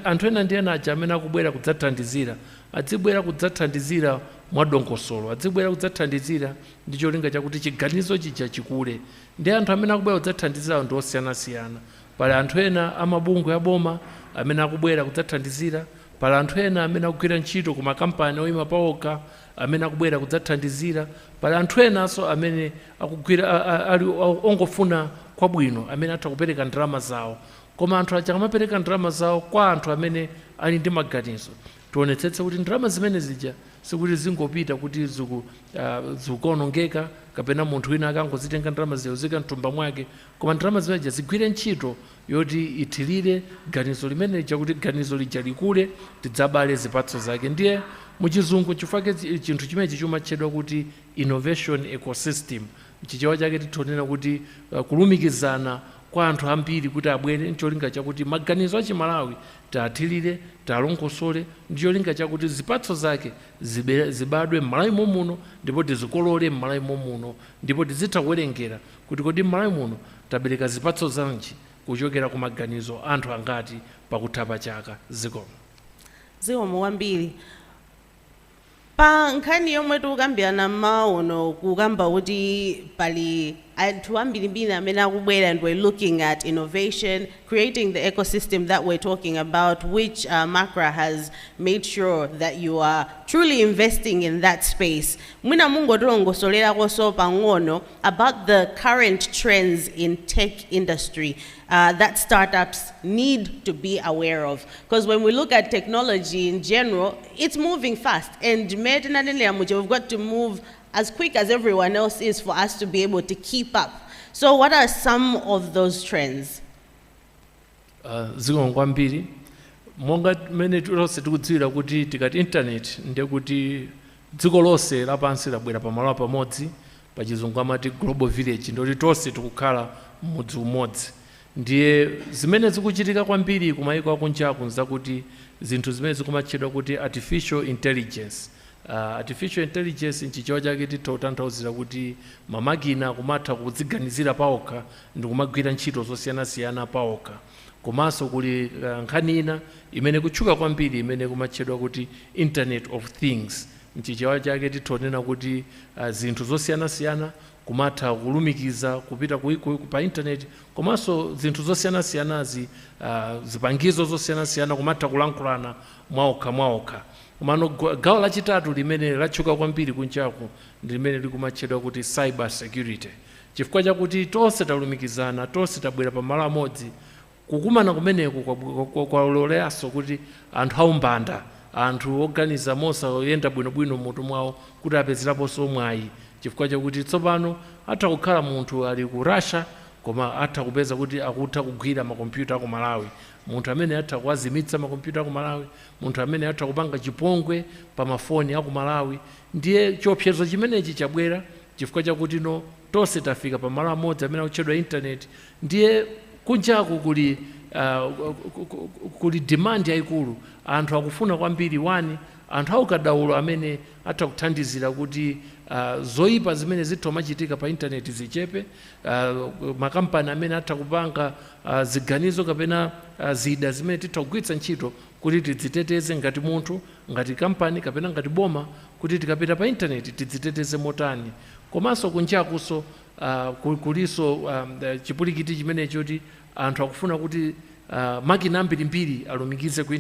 anthu ena ndi ena aja amene akubwera kudzathandizira adzibwera kudzathandizira mwadongosolo, adzibwera kudzathandizira ndi cholinga chakuti chiganizo chija chikule. Ndi anthu amene akubwera kudzathandizira ndi osiyanasiyana. Pali anthu ena amabungwe aboma amene akubwera kudzathandizira, pali anthu ena amene akugwira ntchito ku makampani oyima paokha amene akubwera kudzathandizira, pali anthu enanso amene akugwira ali ongofuna kwabwino amene atha kupereka ndalama zawo. Koma anthu aja amapereka ndalama zawo kwa anthu amene ali ndi maganizo, tionetsetse kuti ndalama zimene zija sikuti zingopita kuti zikuonongeka kapena munthu wina akangozitenga ndalama ziyozika mtumba mwake, koma ndalama zimeneja zigwire ntchito yoti ithirire ganizo limene chakuti ganizo lija likule tidzabale zipatso zake. Ndiye muchizungu chifake chinthu chimenechi chimatchedwa kuti innovation ecosystem. Chichewa chake titonena kuti kulumikizana kwa anthu ambiri kuti abwere ncholinga chakuti maganizo a Chimalawi taathirire, talongosole, ndi cholinga chakuti zipatso zake zibadwe m'Malawi muno ndipo tizikolole m'Malawi muno ndipo tizitha kuwerengera kuti kodi m'Malawi muno tabereka zipatso zanji kuchokera ku maganizo anthu angati pakutha pa chaka. Zikomo kwambiri. Pa nkhani yomwe tikukambirana mmawa kukamba kuti pali anthu ambirimbiri amene akubwera, and we're looking at innovation, creating the ecosystem that we're talking about, which MACRA has made sure that you are truly investing in that space. Mwina mungotilongosolera koso pang'ono about the current trends in tech industry that startups need to be aware of. Because when we look at technology in general, it's moving fast, and we've got to move as quick as everyone else is for us to be able to keep up. So what are some of those trends? Zikomo kwambiri. Monga mene lonse tikudziwira kuti tikati internet ndiye kuti dziko lonse lapansi labwera pamalo pamodzi, pachizungu amati global village, ndoti tonse tikukhala mudzi umodzi. Ndiye zimene zikuchitika kwambiri kumayiko akunjaku nzakuti zinthu zimene zikumatchedwa kuti artificial intelligence. Artificial intelligence nchichewa chake titotanthauzira kuti mamakina kumatha kudziganizira paokha ndi kumagwira ntchito zosiyanasiyana paokha. Komanso kuli nkhani ina imene kutchuka kwambiri imene kumatchedwa kuti internet of things. Nchichewa chake titonena kuti zinthu zosiyanasiyana kumatha kulumikiza kupita pa internet, komanso zinthu zosiyanasiyanazi zipangizo zosiyanasiyana kumatha kulankhulana mwaokha. Komano gawo lachitatu limene latchuka kwambiri kunjaku ndi limene likumatchedwa kuti cyber security. Chifukwa chakuti tonse talumikizana, tonse tabwera pamalo amodzi, kukumana kumeneku kwaloleranso kuti anthu aumbanda, anthu oganiza mosayenga bwinobwino mutu mwawo kuti apezeraponso mwayi. Chifukwa chakuti tsopano atha kukhala munthu ali ku Russia koma atha kupeza kuti akutha kugwira makompyuta aku Malawi, munthu amene atha kuwazimitsa makompyuta aku Malawi, munthu amene atha kupanga chipongwe pa mafoni aku Malawi. Ndiye chiopsezo chimenechi chabwera chifukwa chakuti tonse tafika pa malo amodzi amene akutchedwa internet, ndiye kunjaku kuli demand yayikulu. Anthu akufuna kwambiri wani, anthu aukadaulo amene atha kuthandizira kuti zoyipa zimene zitha machitika pa internet zichepe, makampani amene atha kupanga ziganizo kapena zida zimene titha kugwiritsa ntchito kuti tidziteteze ngati munthu, ngati kampani kapena ngati boma, kuti tikapita pa internet tidziteteze motani. Komanso kunjakuso kuliso chipulikiti chimene choti anthu akufuna kuti makina ambirimbiri alumikize ku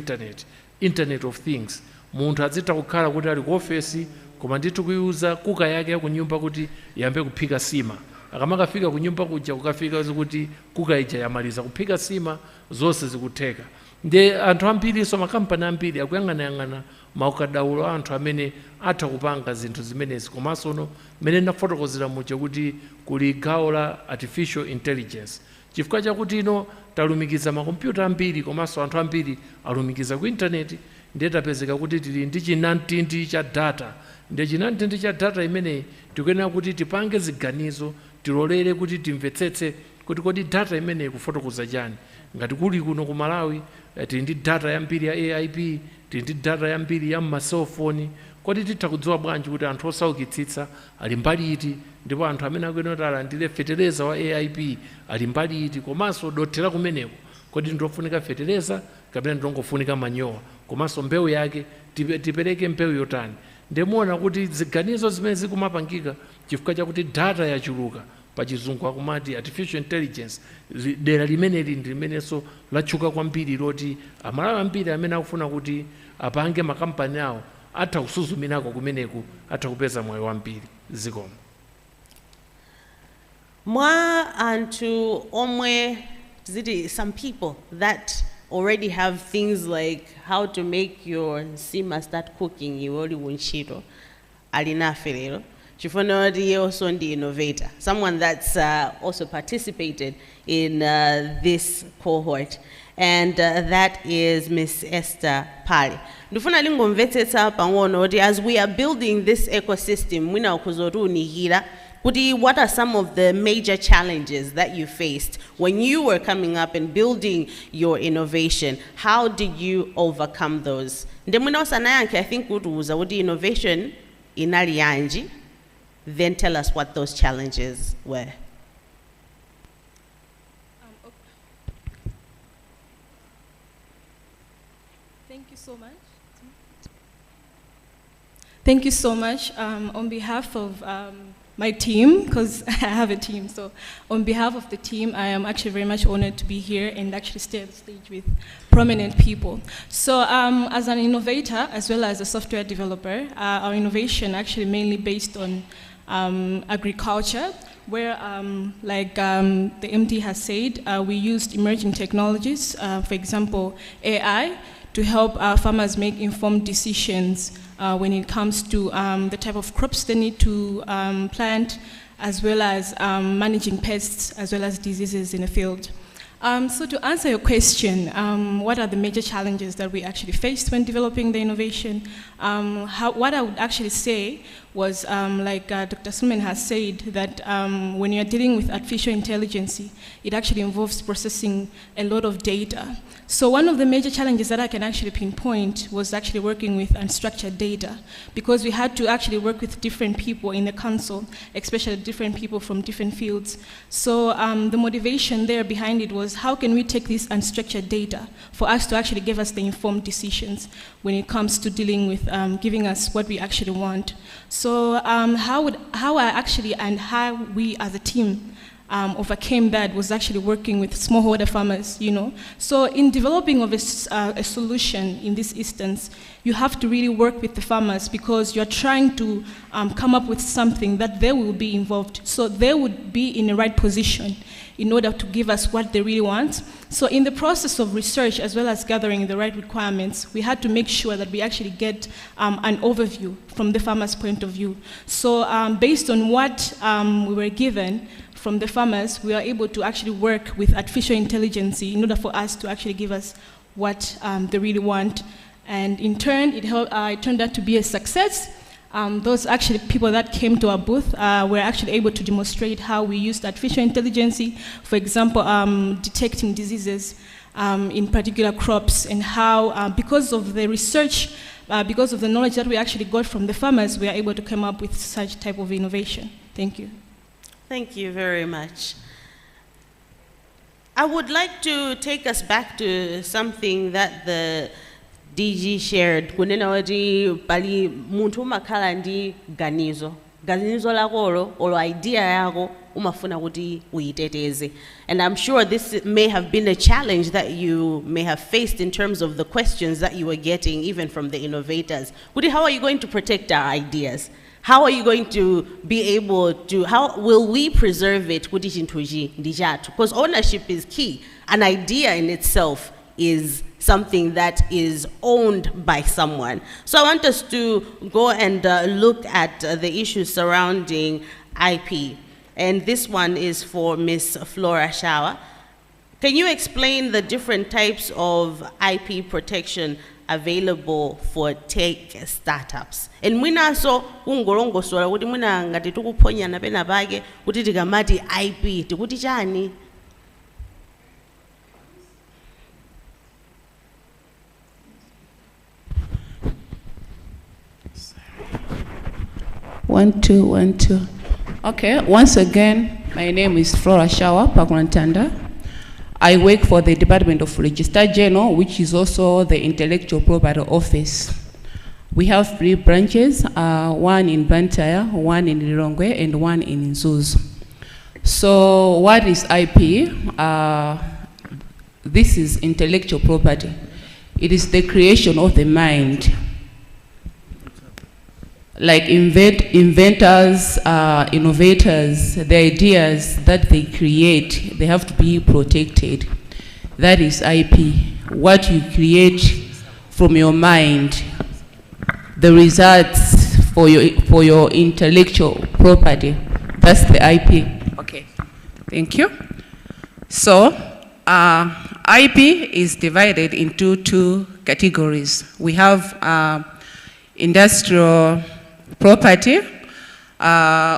internet of things. Munthu adzitha kukhala kuti ali ku ofesi koma ndithu kuyuza kuka yake ya kunyumba kuti yambe kuphika sima. Akamakafika kunyumba kuja kukafika kuti kuka ija yamaliza kuphika sima, zonse zikutheka. Nde anthu ambiri so makampani ambiri akuyang'anayang'ana maukadaulo anthu amene atha kupanga zinthu zimenezi. Komanso no mene ndafotokozera muja kuti kuli gawo la artificial intelligence. Chifukwa chakuti ino talumikiza makompyuta ambiri komanso anthu ambiri alumikiza ku internet, ndiye tapezeka kuti tili ndi chinamtindi cha data. Ndiye chinamtindi cha data imeneyi tikuyenera kuti tipange ziganizo, tilolere kuti timvetsetse kuti kodi data imeneyi kufotokoza chani. Ngati kuli kuno ku Malawi tili ndi data yambiri ya AIP, tili ndi data yambiri ya maselfoni, kodi titha kudziwa bwanji kuti anthu osaukitsitsa ali mbali iti, ndipo anthu amene akuyenera alandire fetereza wa AIP ali mbali iti, komanso dothera kumeneko kodi ndofunika fetereza kapena ndongofunika manyowa, komanso mbewu yake tipereke mbewu yotani. Ndemuona kuti ziganizo zimene zikumapangika chifukwa chakuti data yachuluka, pa chizungu akumati artificial intelligence, dera limeneli ndi limenenso latchuka kwambiri loti amalawi ambiri amene akufuna kuti apange makampani awo atha kusuzumirako kumeneku, atha kupeza moyo wambiri. Zikomo. Mwa anthu omwe some people that already have things like how to make your sima start cooking iwoli unchito alinafe lero. Chifonodi also the innovator, someone that's also participated in this cohort, and that is Miss Esther Pali. Ndufuna lingomvetsetsa pang'ono as we are building this ecosystem, mwina ukuzoruni hira, what are some of the major challenges that you faced when you were coming up and building your innovation? How did you overcome those? Ndemwina osanayanke, I think what innovation inali yanji. Then tell us what those challenges were. Thank you so much. Thank you so much. On behalf of my team, because I have a team, so on behalf of the team, I am actually very much honored to be here and actually stay on the stage with prominent people. So as an innovator, as well as a software developer, our innovation actually mainly based on agriculture, where, like the MD has said, we used emerging technologies, for example, AI, to help farmers make informed decisions when it comes to the type of crops they need to plant, as well as managing pests, as well as diseases in the field. So to answer your question, what are the major challenges that we actually faced when developing the innovation? What I would actually say was, like Dr. Suleiman has said, that when you're dealing with artificial intelligence, it actually involves processing a lot of data. So one of the major challenges that I can actually pinpoint was actually working with unstructured data, because we had to actually work with different people in the council, especially different people from different fields. So the motivation there behind it was, how can we take this unstructured data for us to actually give us the informed decisions when it comes to dealing with giving us what we actually want. So how we as a team overcame that was actually working with smallholder farmers, you know. So in developing of a solution in this instance, you have to really work with the farmers, because you're trying to come up with something that they will be involved, so they would be in the right position in order to give us what they really want. So in the process of research, as well as gathering the right requirements, we had to make sure that we actually get an overview from the farmer's point of view. So based on what we were given from the farmers, we are able to actually work with artificial intelligence in order for us to actually give us what they really want. And in turn, it turned out to be a success. those actually people that came to our booth were actually able to demonstrate how we used artificial intelligence, for example, detecting diseases in particular crops, and how, because of the research, because of the knowledge that we actually got from the farmers, we are able to come up with such type of innovation. Thank you. Thank you very much. I would like to take us back to something that the DG shared. Kunena wati pali muntu makhala ndi ganizo. Ganizo lako olo idea yako umafuna kuti uyiteteze. And I'm sure this may have been a challenge that you may have faced in terms of the questions that you were getting even from the innovators. Kuti, how are you going to protect our ideas? How are you going to be able to, how will we preserve it? Because ownership is key. An idea in itself is something that is owned by someone. So I want us to go and look at the issues surrounding IP. And this one is for Ms. Flora Shawa. Can you explain the different types of IP protection available for tech startups? And mwina so ungorongo sola kuti mwina ngati tukuponya na pena pake kuti tikamati IP tikuti chani? One, two. Okay, once again, my name is Flora Shawa Pakurantanda. I work for the Department of Registrar General, which is also the Intellectual Property Office. We have 3 branches, one in Blantyre, one in LILONGWE, and one in Nzuzu. So what is IP? This is intellectual property. It is the creation of the mind. Like inventors, innovators, the ideas that they create, they have to be protected. That is IP. What you create from your mind, the results for your intellectual property, that's the IP. Okay, thank you. So, IP is divided into 2 categories. We have industrial property,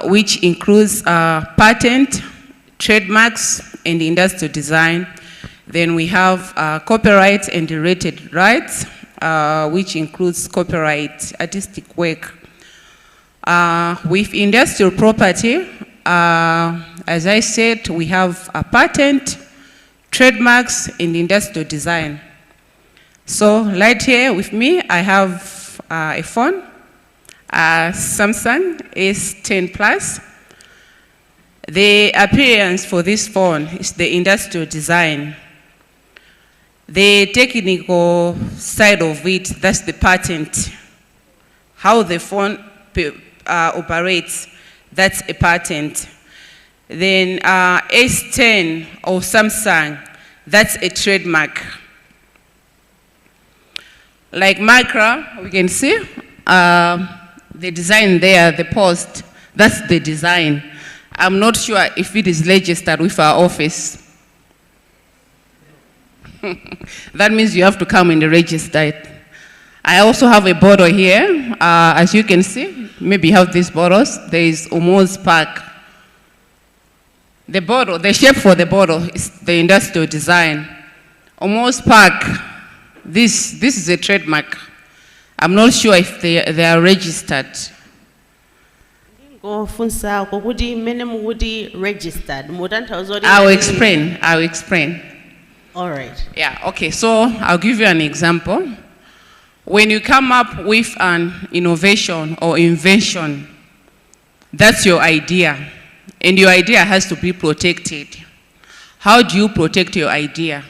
which includes patent, trademarks, and industrial design. Then we have copyright and related rights, which includes copyright, artistic work. With industrial property, as I said, we have a patent, trademarks, and industrial design. So right here with me, I have a phone, Samsung S10 Plus. The appearance for this phone is the industrial design. The technical side of it, that's the patent. How the phone operates, that's a patent. Then S10 or Samsung, that's a trademark. Like Micra, we can see the design there, the post, that's the design. I'm not sure if it is registered with our office. That means you have to come and register it. I also have a bottle here. As you can see, maybe you have these bottles. There is Omo's Park. The bottle, the shape for the bottle is the industrial design. Omo's Park, this is a trademark. I'm not sure if they are registered. I'll explain. All right. Yeah, okay, so I'll give you an example. When you come up with an innovation or invention, that's your idea, and your idea has to be protected. How do you protect your idea?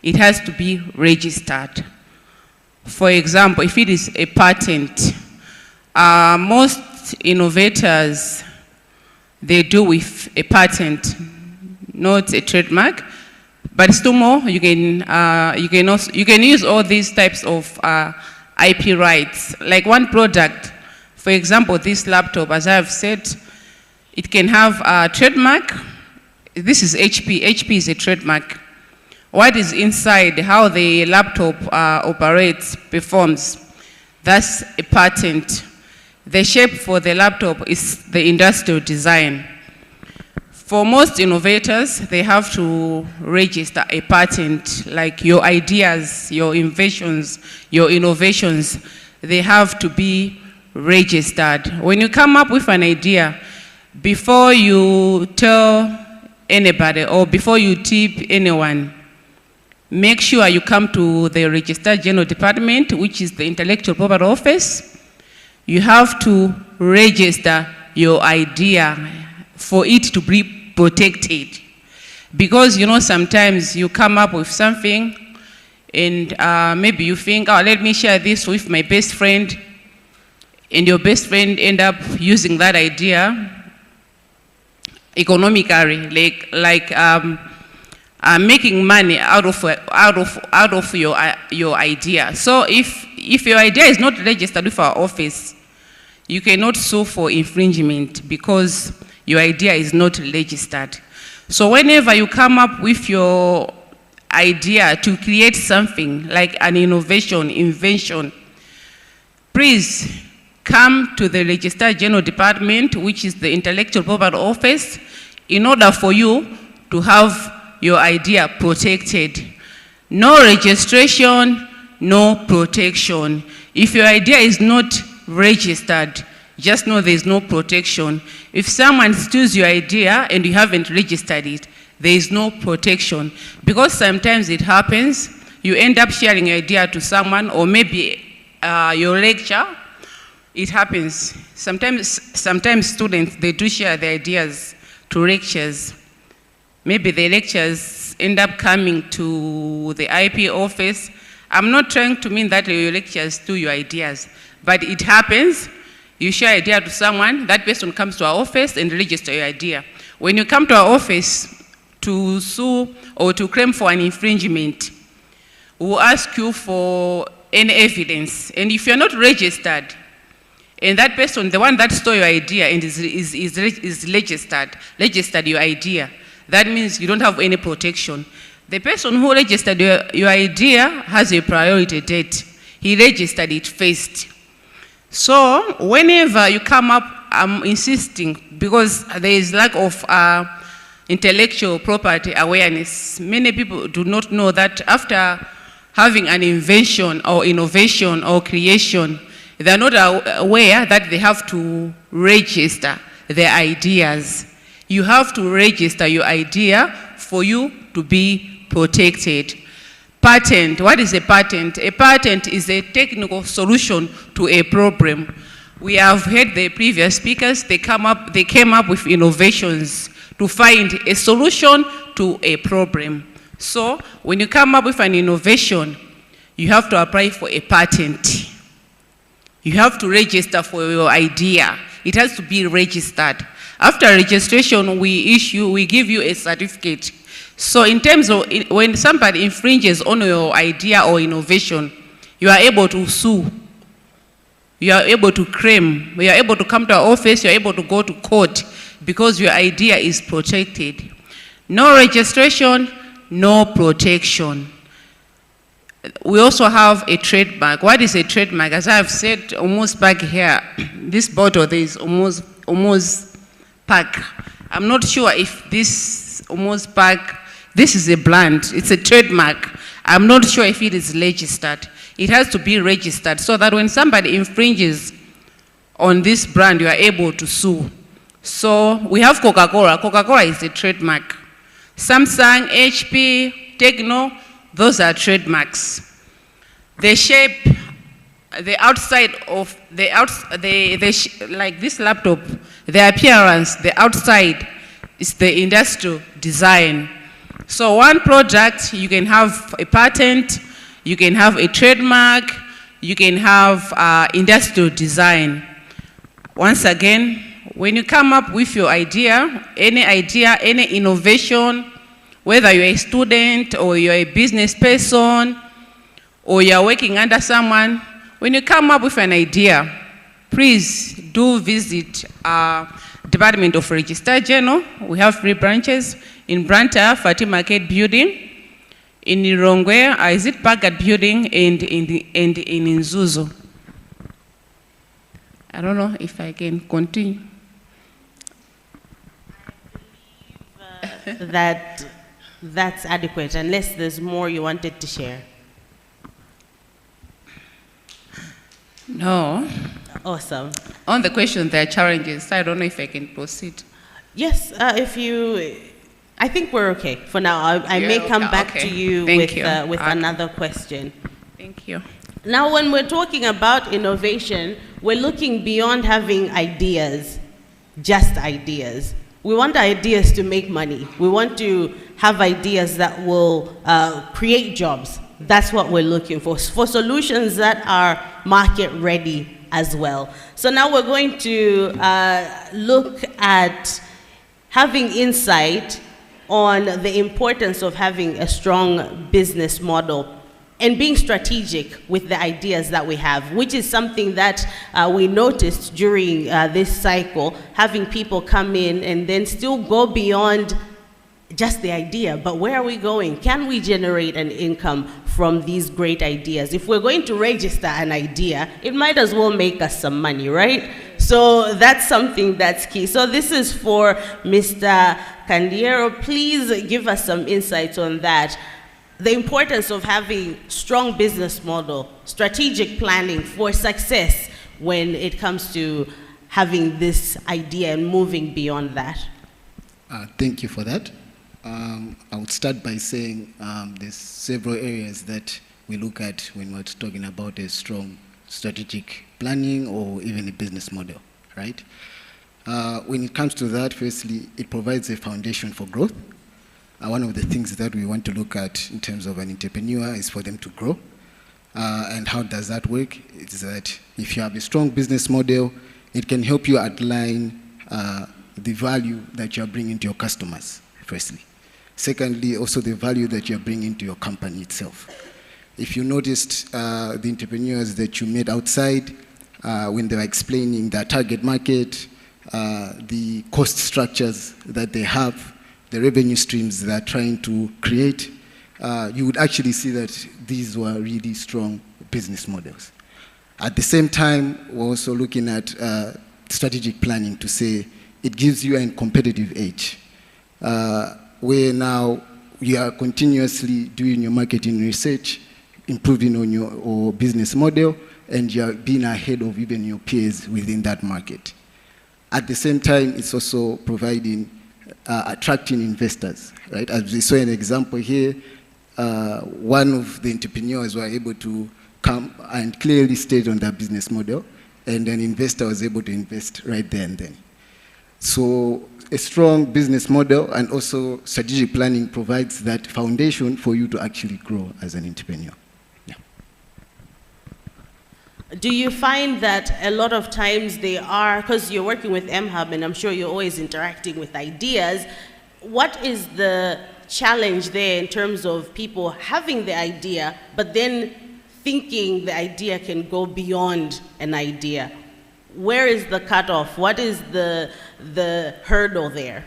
It has to be registered. For example, if it is a patent, most innovators, they do with a patent, not a trademark. But still more, you can use all these types of IP rights. Like one product, for example, this laptop, as I have said, it can have a trademark. This is HP. HP is a trademark. What is inside, how the laptop operates, performs, that's a patent. The shape for the laptop is the industrial design. For most innovators, they have to register a patent, like your ideas, your inventions, your innovations, they have to be registered. When you come up with an idea, before you tell anybody or before you tip anyone, make sure you come to the Registrar General Department, which is the Intellectual Property Office. You have to register your idea for it to be protected. Because, you know, sometimes you come up with something and maybe you think, oh, let me share this with my best friend, and your best friend end up using that idea economically, like making money out of your idea. So if your idea is not registered with our office, you cannot sue for infringement because your idea is not registered. So whenever you come up with your idea to create something like an invention, please come to the Registrar General Department, which is the Intellectual Property Office, in order for you to have your idea protected. No registration, no protection. If your idea is not registered, just know there's no protection. If someone steals your idea and you haven't registered it, there is no protection. Because sometimes it happens, you end up sharing your idea to someone, or maybe your lecture, it happens. Sometimes students, they do share their ideas to lectures. Maybe the lectures end up coming to the IP office. I'm not trying to mean that your lectures steal your ideas, but it happens. You share an idea to someone, that person comes to our office and registers your idea. When you come to our office to sue or to claim for an infringement, we'll ask you for any evidence. And if you're not registered, and that person, the one that stole your idea and is registered your idea, that means you don't have any protection. The person who registered your idea has a priority date. He registered it first. So whenever you come up, I'm insisting, because there is lack of intellectual property awareness. Many people do not know that after having an invention or innovation or creation, they are not aware that they have to register their ideas. You have to register your idea for you to be protected. Patent, what is a patent? A patent is a technical solution to a problem. We have heard the previous speakers, they came up with innovations to find a solution to a problem. So when you come up with an innovation, you have to apply for a patent. You have to register for your idea. It has to be registered. After registration, we give you a certificate. So in terms of, when somebody infringes on your idea or innovation, you are able to sue. You are able to claim. You are able to come to our office. You are able to go to court because your idea is protected. No registration, no protection. We also have a trademark. What is a trademark? As I've said almost back here, this bottle, there is almost pack. I'm not sure if this almost pack, this is a brand, it's a trademark. I'm not sure if it is registered. It has to be registered so that when somebody infringes on this brand, you are able to sue. So we have Coca-Cola. Coca-Cola is a trademark. Samsung, HP, Techno, those are trademarks. The shape, the outside of like this laptop, the appearance, the outside is the industrial design. So one product, you can have a patent, you can have a trademark, you can have industrial design. Once again, when you come up with your idea, any innovation, whether you're a student or you're a business person or you're working under someone, when you come up with an idea, please do visit Department of Registrar General. We have 3 branches in Branta, Fatima Market Building, in LILONGWE, is it Packard Building, and in Nzuzo. I don't know if I can continue. That's adequate, unless there's more you wanted to share. No. Awesome. On the question, there are challenges, so I don't know if I can proceed. Yes, I think we're okay for now. I may come back to you with another question. Thank you. Now, when we're talking about innovation, we're looking beyond having ideas, just ideas. We want ideas to make money. We want to have ideas that will create jobs. That's what we're looking for solutions that are market ready as well. So now we're going to look at having insight on the importance of having a strong business model and being strategic with the ideas that we have, which is something that we noticed during this cycle, having people come in and then still go beyond just the idea, but where are we going? Can we generate an income from these great ideas? If we're going to register an idea, it might as well make us some money, right? So that's something that's key. So this is for Mr. Candiero. Please give us some insights on that. The importance of having strong business model, strategic planning for success when it comes to having this idea and moving beyond that. Thank you for that. I would start by saying there's several areas that we look at when we're talking about a strong strategic planning or even a business model, right? When it comes to that, firstly, it provides a foundation for growth. One of the things that we want to look at in terms of an entrepreneur is for them to grow. And how does that work? It's that if you have a strong business model, it can help you outline the value that you're bringing to your customers, firstly. Secondly, also the value that you're bringing to your company itself. If you noticed the entrepreneurs that you met outside, when they were explaining their target market, the cost structures that they have, the revenue streams they're trying to create, you would actually see that these were really strong business models. At the same time, we're also looking at strategic planning to say it gives you a competitive edge, where now you are continuously doing your marketing research, improving on your business model, and you're being ahead of even your peers within that market. At the same time, it's also providing attracting investors, right? As we saw an example here, one of the entrepreneurs were able to come and clearly state on their business model, and an investor was able to invest right there and then. So a strong business model and also strategic planning provides that foundation for you to actually grow as an entrepreneur. Yeah. Do you find that a lot of times they are, because you're working with MHub and I'm sure you're always interacting with ideas, what is the challenge there in terms of people having the idea, but then thinking the idea can go beyond an idea? Where is the cutoff? What is the hurdle there?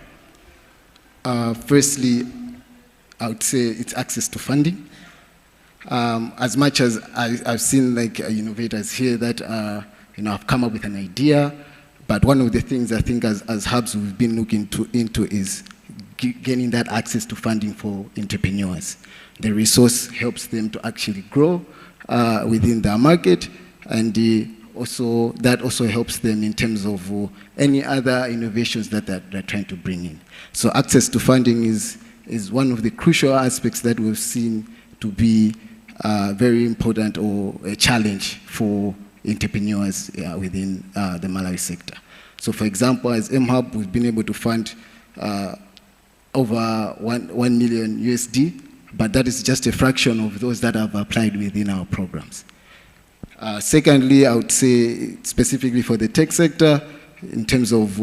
Firstly, I would say it's access to funding. As much as I've seen like innovators here that have come up with an idea, but one of the things I think as hubs we've been looking into is gaining that access to funding for entrepreneurs. The resource helps them to actually grow within their market, and that also helps them in terms of any other innovations that they're trying to bring in. So access to funding is one of the crucial aspects that we've seen to be very important or a challenge for entrepreneurs within the Malawi sector. So for example, as MHub, we've been able to fund over 1 million USD, but that is just a fraction of those that have applied within our programs. Secondly, I would say specifically for the tech sector, in terms of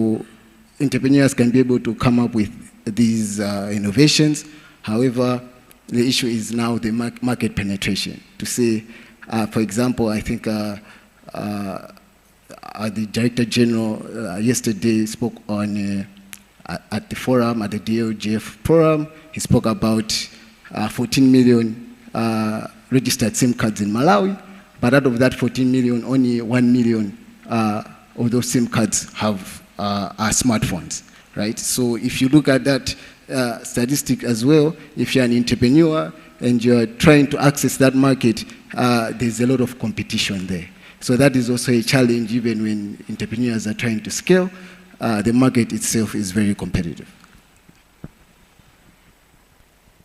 entrepreneurs can be able to come up with these innovations. However, the issue is now the market penetration. To say, for example, I think the Director General yesterday spoke on at the forum, at the DOGF forum. He spoke about 14 million registered SIM cards in Malawi. But out of that 14 million, only 1 million of those SIM cards are smartphones, right? So if you look at that statistic as well, if you're an entrepreneur and you're trying to access that market, there's a lot of competition there. So that is also a challenge even when entrepreneurs are trying to scale. The market itself is very competitive.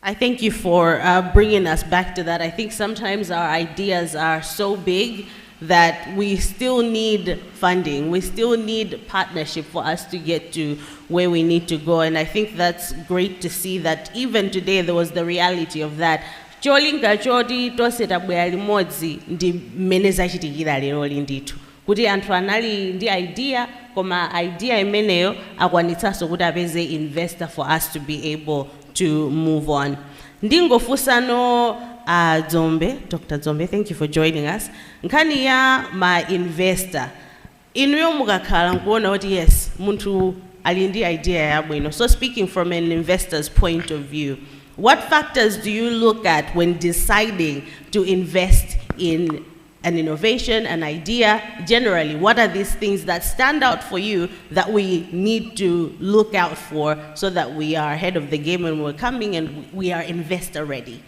I thank you for bringing us back to that. I think sometimes our ideas are so big that we still need funding. We still need partnership for us to get to where we need to go. And I think that's great to see that even today there was the reality of that. Cholinga choti toseta bwera limodzi ndi mmene zachitikira lero linditu. Kuti anthu anali ndi idea, koma idea imeneyo akwanitsanso kuti apeze investor for us to be able to move on. Ndingofusano Dzombe, Dr. Dzombe, thank you for joining us. Nkhani ya ma investor. Inuyo mukakhala nkuona kuti yes, muntu ali ndi idea yabwino. So speaking from an investor's point of view, what factors do you look at when deciding to invest in an innovation, an idea? Generally, what are these things that stand out for you that we need to look out for so that we are ahead of the game when we're coming and we are investor ready?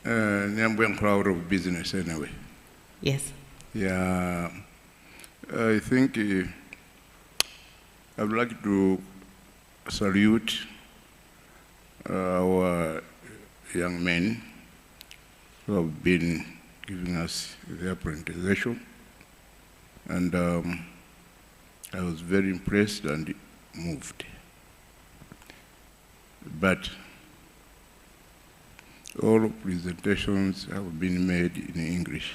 I'm proud of business anyway. Yes. Yeah, I think I'd like to salute our young men who have been giving us their presentation, and I was very impressed and moved. But all presentations have been made in English.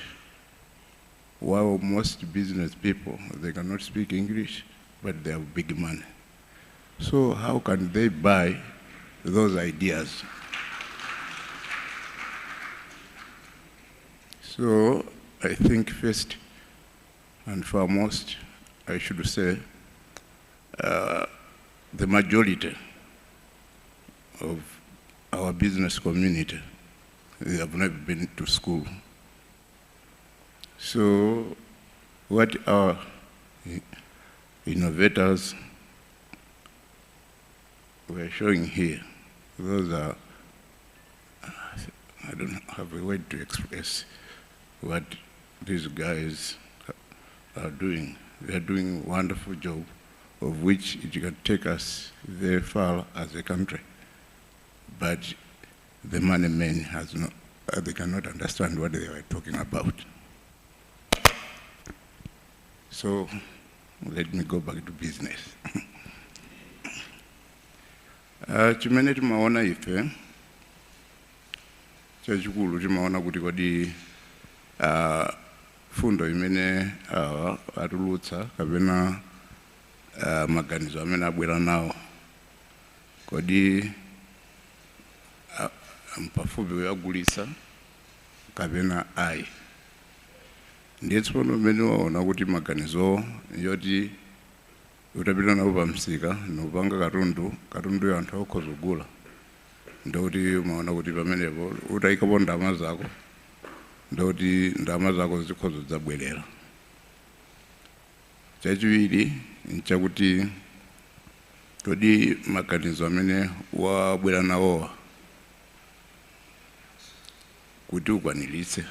While most business people, they cannot speak English, but they have big money. So how can they buy those ideas? So I think first and foremost, I should say, the majority of our business community, they have never been to school. So what our innovators were showing here, those are, I don't have a word to express what these guys are doing. They are doing a wonderful job, of which it can take us very far as a country. But the money men has not, they cannot understand what they were talking about. So let me go back to business. Chimene timaona ife, chachikulu timaona kuti kodi fundo imene atulutsa kapena maganizo amene abwera nawo kodi mpafupi kuyagulitsa kapena ayi. Ndiye tsopano mmene waona kuti maganizo yoti utapita nawo pamsika nopanga katundu ya anthu akhoza kugula, ndikuti umaona kuti pamenepo utayikapo ndalama zako, ndikuti ndalama zako zikhoza zabwerera. Chachiwiri nchakuti kodi maganizo amene wabwera nawowa kuti ukwaniritse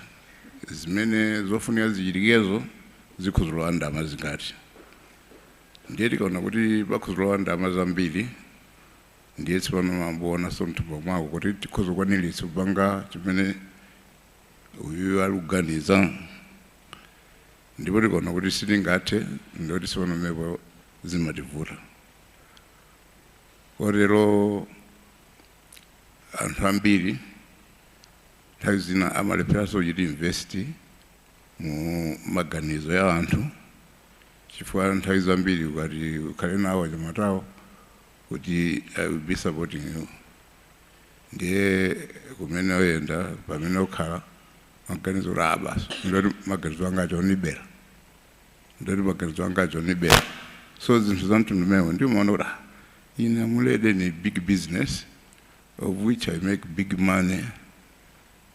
zimene zofunika zichitikezo zikhuzolowa ndalama zingati. Ndiye tikaona kuti pakhuzolowa ndalama zambiri, ndiye tsopano mamboona mthumba mwako kuti tikhozokwaniritsa kupanga chimene uyu ali kuganiza, ndipo tikaona kuti sitingathe, ndikuti tsopano mepo zimativuta. Kotero anthu ambiri nthawi zina amalepheraso kuchita invest mu maganizo ya anthu, chifukwa nthawi zambiri ukati ukhale nawo anyamatawo kuti I will be supporting you. Ndiye kumene oyenda pamene okhala maganizo ra basi, ndoti maganizo anga achonibera, ndoti maganizo anga achonibera. So zinthu za mtundu mewo ndi umaona kuti ine mulede ni big business of which I make big money,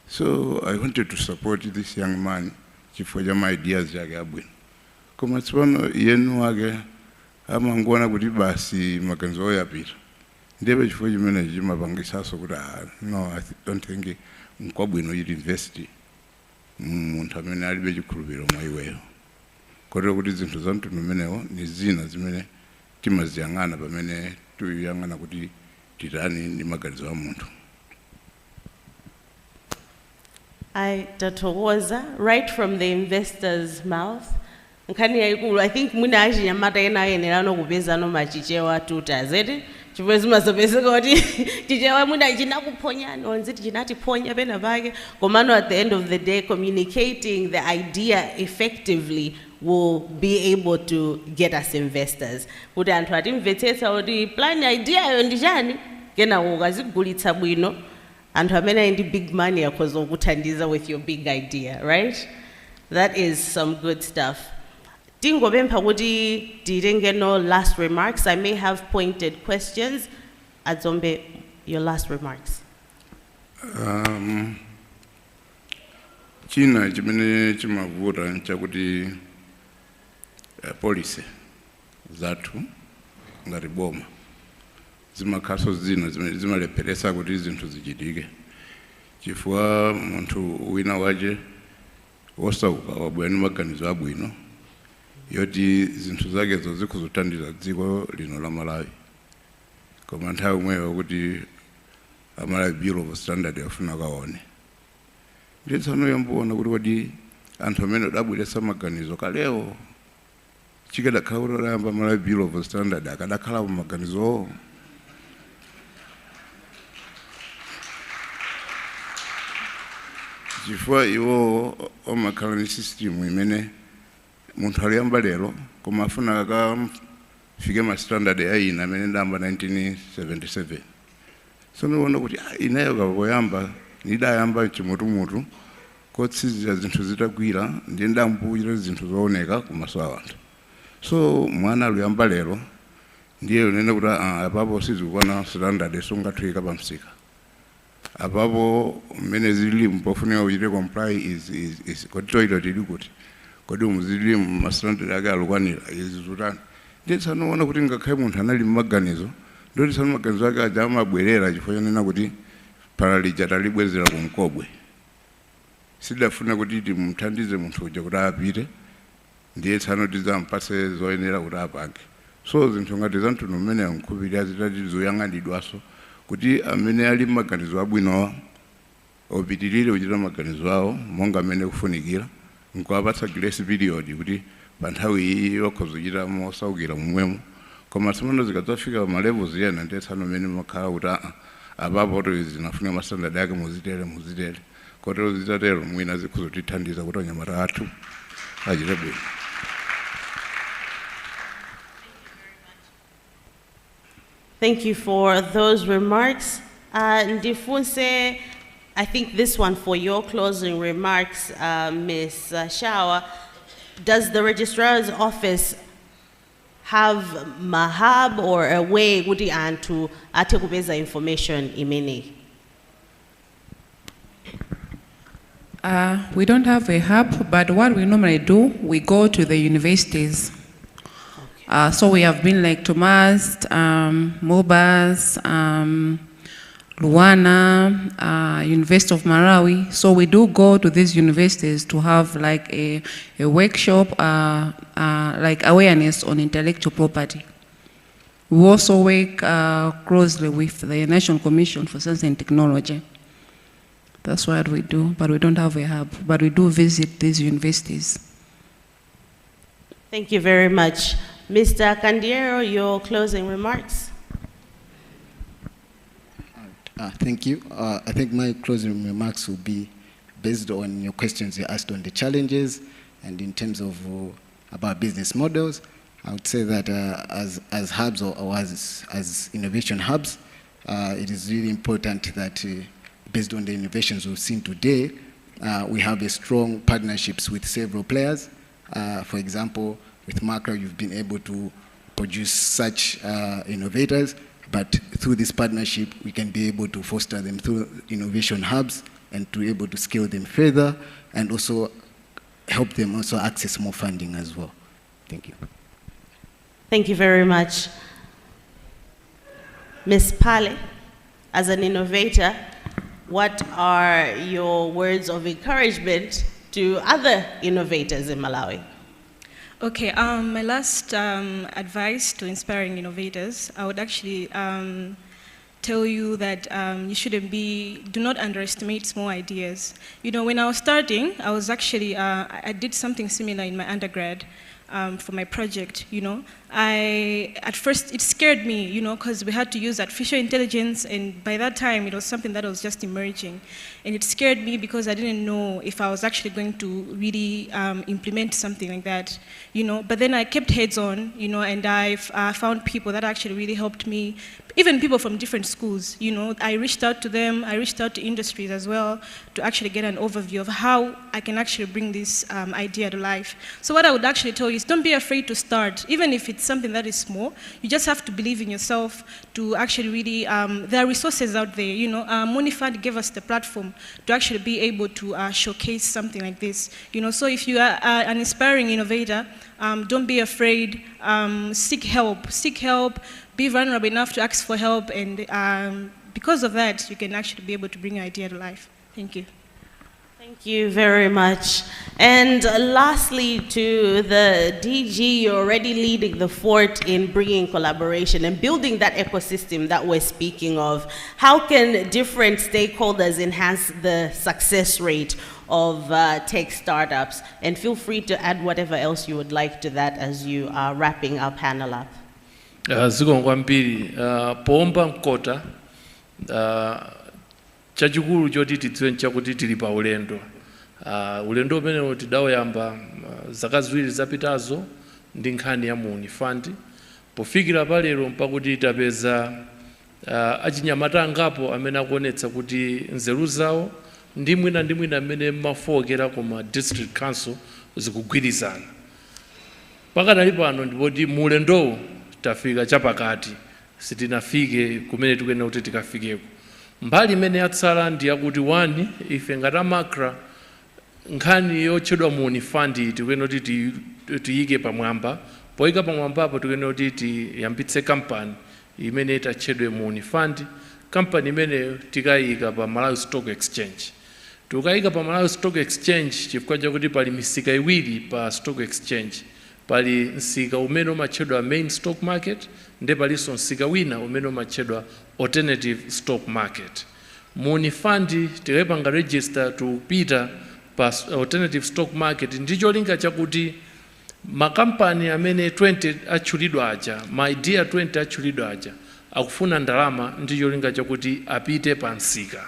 So I wanted to support this young man chifukwa cha ideas yake abwino. Koma tsopano yenu wake amangona kuti basi maganizo oyapita. Ndebe chifukwa chimene chimapangisaso kuti no, I don't think nkwabwino yili university munthu amene alibe chikhulupiriro mwa iweyo. Kotero kuti zinthu za mtundu umenewo ni zina zimene timaziyang'ana pamene tuyang'ana kuti titani ndi maganizo a munthu. Tathokoza, right from the investor's mouth. Nkhani yaikulu, I think mwina achinyamata ena ayenera kupeza no machichewa tuta zedi. Chifukwa zimazopezeka kuti chichewa mwina chinakuponyani onziti chinatiponya pena pake. Komano at the end of the day, communicating the idea effectively will be able to get us investors. Kuti anthu atimvetsetsa kuti plan idea yo ndi chani, kena ukazigulitsa bwino. And how many in the big money akuzokuthandiza with your big idea, right? That is some good stuff. Tingo bempha kuti direngeno last remarks. I may have pointed questions. Adzombe, your last remarks. China chimene chimavuta nchakuti policy zathu ngati boma zimakhaso zina zimaleperesa kuti zinthu zichitike chifukwa munthu wina wache wosauka wabwera ndi maganizo abwino yoti zinthu zakezo zikhuzothandiza dziko lino la Malawi. Koma nthawi imweyo kuti Malawi Bureau of Standard yafuna kaone nditsano yamboona kuti kodi anthu amene adabweresa maganizo kalewo chikadakhala kuti adayamba Malawi Bureau of Standard akadakhala maganizo chifukwa iwo omakhala ni system imene munthu aliyamba lero koma afuna akafike ma standard ayina amene ndamba 1977. So niwona kuti inayo kapoyamba nidayamba chimutumutu kotsizira zinthu zitagwira ndi ndambuyira zinthu zooneka kumaso a anthu. So mwana aliyamba lero ndiye unene kuti apapo sizikwana standard sungathwika pamsika. Apapo mene zili mpofuna uchite comply is kodi toilet ili kuti kodi muzili mastandard ake alukwanira izizutani. Ndiye sanoona kuti ngakhale munthu anali maganizo ndoti sanu maganizo ake aja amabwerera chifukwa chonena kuti paralija talibwezera kumkobwe. Sidafuna kuti timuthandize munthu uja kuti apite ndiye tsano tizampase zoyenera kuti apange. So zinthu ngati za mtundu umene nkhupirira zitati zoyang'anidwaso kuti amene ali maganizo abwino opitirire kuchita maganizo awo monga amene kufunikira nkuwapatsa grace period kuti pa nthawi iyi yokhozachita mosaukira momwemo. Koma tsopano zikadzafika ma levels ena ndiye tsano amene makhala kuti apapo to zinafuna mastandard yake muzitere kotero zitatero mwina zikhuzotithandiza kuti anyamata athu achite bwino. Thank you for those remarks. Ndifunse, I think this one for your closing remarks, Ms. Shawa. Does the registrar's office have mahab or a way kuti anthu athe kupeza information imene? We don't have a hub, but what we normally do, we go to the universities. So we have been like Tomas, Mobas, Luana, University of Malawi. So we do go to these universities to have like a workshop, like awareness on intellectual property. We also work closely with the National Commission for Science and Technology. That's what we do, but we don't have a hub, but we do visit these universities. Thank you very much. Mr. Candiero, your closing remarks. Thank you. I think my closing remarks will be based on your questions you asked on the challenges and in terms of about business models. I would say that as hubs or as innovation hubs, it is really important that based on the innovations we've seen today, we have a strong partnerships with several players. For example, with MACRA, you've been able to produce such innovators, but through this partnership, we can be able to foster them through innovation hubs and to be able to scale them further and also help them also access more funding as well. Thank you. Thank you very much. Ms. Pale, as an innovator, what are your words of encouragement to other innovators in Malawi? Okay, my last advice to inspiring innovators, I would actually tell you that do not underestimate small ideas. You know, when I was starting, I was actually, I did something similar in my undergrad for my project, you know. At first, it scared me, you know, because we had to use artificial intelligence, and by that time, it was something that was just emerging. And it scared me because I didn't know if I was actually going to really implement something like that, you know. But then I kept heads on, you know, and I found people that actually really helped me, even people from different schools, you know. I reached out to them, I reached out to industries as well to actually get an overview of how I can actually bring this idea to life. So what I would actually tell you is don't be afraid to start, even if it's something that is small. You just have to believe in yourself to actually really, there are resources out there, you know. MUUNI Fund gave us the platform to actually be able to showcase something like this, you know. So if you are an inspiring innovator, don't be afraid, seek help, be vulnerable enough to ask for help, and because of that, you can actually be able to bring your idea to life. Thank you. Thank you very much. And lastly, to the DG, you're already leading the fort in bringing collaboration and building that ecosystem that we're speaking of. How can different stakeholders enhance the success rate of tech startups? And feel free to add whatever else you would like to that as you are wrapping our panel up. Zikongwambiri pomba nkota chachikulu choti tidziwe nchakuti tili pa ulendo. Ulendo umene tidawuyamba zaka ziwiri zapitazo ndi nkhani ya MUUNI Fund. Pofikira palero mpakuti tapeza achinyamata angapo amene akuonetsa kuti nzeru zawo ndi mwina amene mafokera koma district council zikugwirizana. Pakadali pano ndipoti mulendowo tafika chapakati, sitinafike kumene tikuyenera kuti tikafikeko. Mbali imene yatsala ndi yakuti wani, ife ngati amakra nkhani yotchedwa MUUNI Fund tikuyenera kuti tiyike pamwamba. Poyika pamwambapo tikuyenera kuti tiyambitse kampani imene itatchedwe MUUNI Fund. Kampani imene tikayika pa Malawi Stock Exchange. Tukayika pa Malawi Stock Exchange chifukwa chakuti pali misika iwiri pa Stock Exchange. Pali nsika umene umatchedwa main stock market, ndi palinso nsika wina umene umatchedwa alternative stock market. MUUNI Fund tikayipanga register tupita pa alternative stock market ndicho linga chakuti makampani amene 20 atchulidwa aja, ma idea 20 atchulidwa aja akufuna ndalama, ndicho linga chakuti apite pa nsika.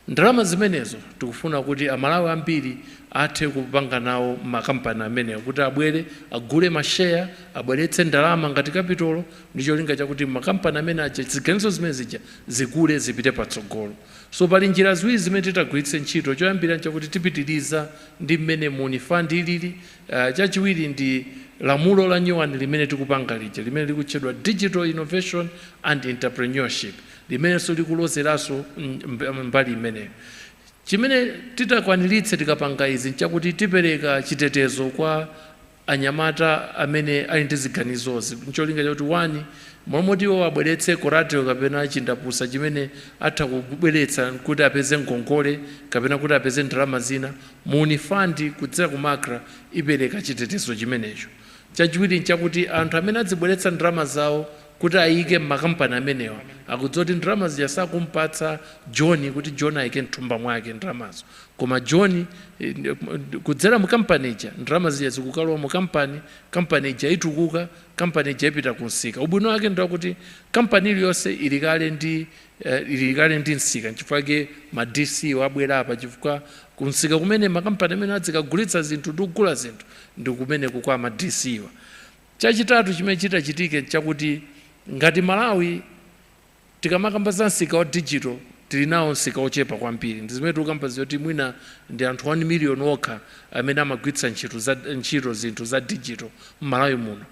Ndalama zimenezo tikufuna kuti amalawi ambiri athe kupanga nawo makampani amene kuti abwere agule mashare, abweretse ndalama ngati kapitolo, ndicho linga chakuti makampani amene aja ziganizo zimene zija zikule zipite patsogolo. So pali njira ziwiri zimene titagwiritse ntchito. Choyambira nchakuti tipitiriza ndi mmene MUUNI Fund ilili. Chachiwiri ndi lamulo la nyuwani limene tikupanga lija limene likutchedwa Digital Innovation and Entrepreneurship, limene likulozeraso mbali imeneyo. Chimene titakwaniritse tikapanga izi nchakuti tipereka chitetezo kwa anyamata amene ali ndi ziganizozi. Ncholinga chakuti wani, momoti iwo abweretse collateral kapena chindapusa chimene atha kubweretsa kuti apeze ngongole kapena kuti apeze ndalama zina, MUUNI Fund kudzera ku makra ipereka chitetezo chimenecho. Chachiwiri nchakuti anthu amene adzibweretsa ndalama zawo kuti ayike makampani amenewa akudzoti ndalama zija sakumpatsa John kuti John ayike mthumba mwake ndalamazo, koma John kudzera mu kampani ija ndalama zija zikukalowa mu kampani ija itukuka, kampani ija ipita kunsika. Ubwino wake ndi kuti kampani iliyonse ili kale ndi nsika, chifukwa ma DC wabwera apa chifukwa kunsika kumene makampani amene adzikagulitsa zinthu ndi kugula zinthu ndi kumene kukwa ma DC wa. Chachitatu chimene chitachitike chakuti ngati Malawi tikamakamba za nsika wa digital tili nawo nsika ochepa kwambiri. Ndi zimene tikukamba zoti mwina ndi anthu 1 million okha amene amagwiritsa ntchito zinthu za digital m'Malawi muno.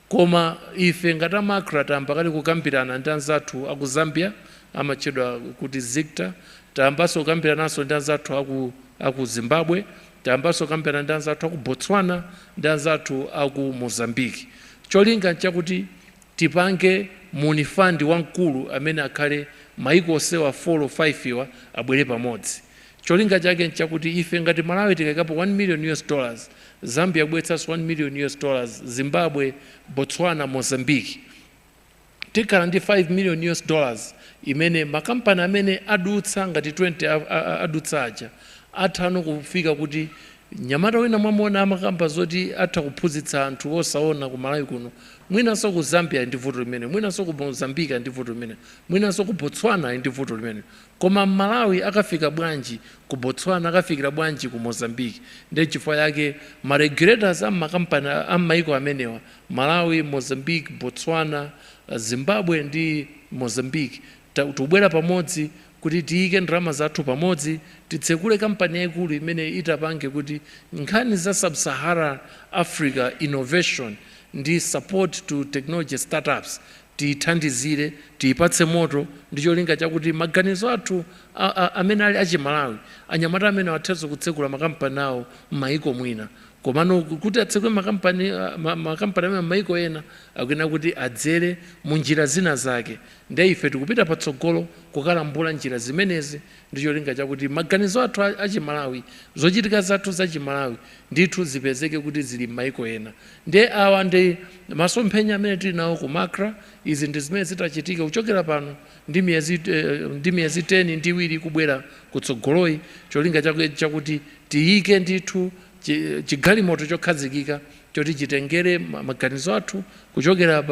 Koma ife ngati amakra tayamba kale kukambirana ndi anzathu aku Zambia amatchedwa kuti ZICTA, tayambanso kukambiranaso ndi anzathu aku Zimbabwe, tayambanso kukambirana ndi anzathu aku Botswana ndi anzathu aku Mozambique. Cholinga chakuti tipange MUUNI fund wamkulu amene akhale maiko osewa 4 or 5 iwa abwere pamodzi. Cholinga chake nchakuti ife ngati Malawi tikakapo $1 million, Zambia bwetsanso $1 million, Zimbabwe, Botswana, Mozambique tikhala ndi $5 million imene makampani amene adutsa ngati 20 adutsa aja athano kufika kuti nyamata wina mwamona amakamba zoti atha kuphunzitsa anthu osaona ku Malawi kuno, mwinanso ku Zambia ndi vuto limene, mwinanso ku Mozambique ndi vuto limene, mwinanso ku Botswana ndi vuto limene. Koma Malawi akafika bwanji ku Botswana, akafikira bwanji ku Mozambique? Ndi chifukwa yake ma regulators amakampani amaiko amenewa, Malawi, Mozambique, Botswana, Zimbabwe ndi Mozambique, tubwera pamodzi kuti tiyike ndalama zathu pamodzi, titsekule kampani yaikulu imene itapange kuti nkhani za sub-Saharan Africa innovation ndi support to technology startups tiyithandizire, tiyipatse moto, ndi cholinga chakuti maganizo athu amene ali achimalawi, anyamata amene athenso kutsekula makampani awo m'maiko mwina. Komano kuti atsekule makampani amene m'maiko ena akuyena kuti adzere mu njira zina zake. Ndi ife tikupita patsogolo kukalambula njira zimenezi, ndi cholinga chakuti maganizo athu achimalawi, zochitika zathu zachimalawi ndithu zipezeke kuti zili m'maiko ena. Ndi awa ndi masomphenya amene tili nawo ku Makra. Izi ndi zimene zitachitika kuchokera pano ndi miyezi 10 ndi iwiri kubwera kutsogoloyi, cholinga chakuti tiyike ndithu chigalimoto chokhazikika choti chitengere maganizo athu kuchokera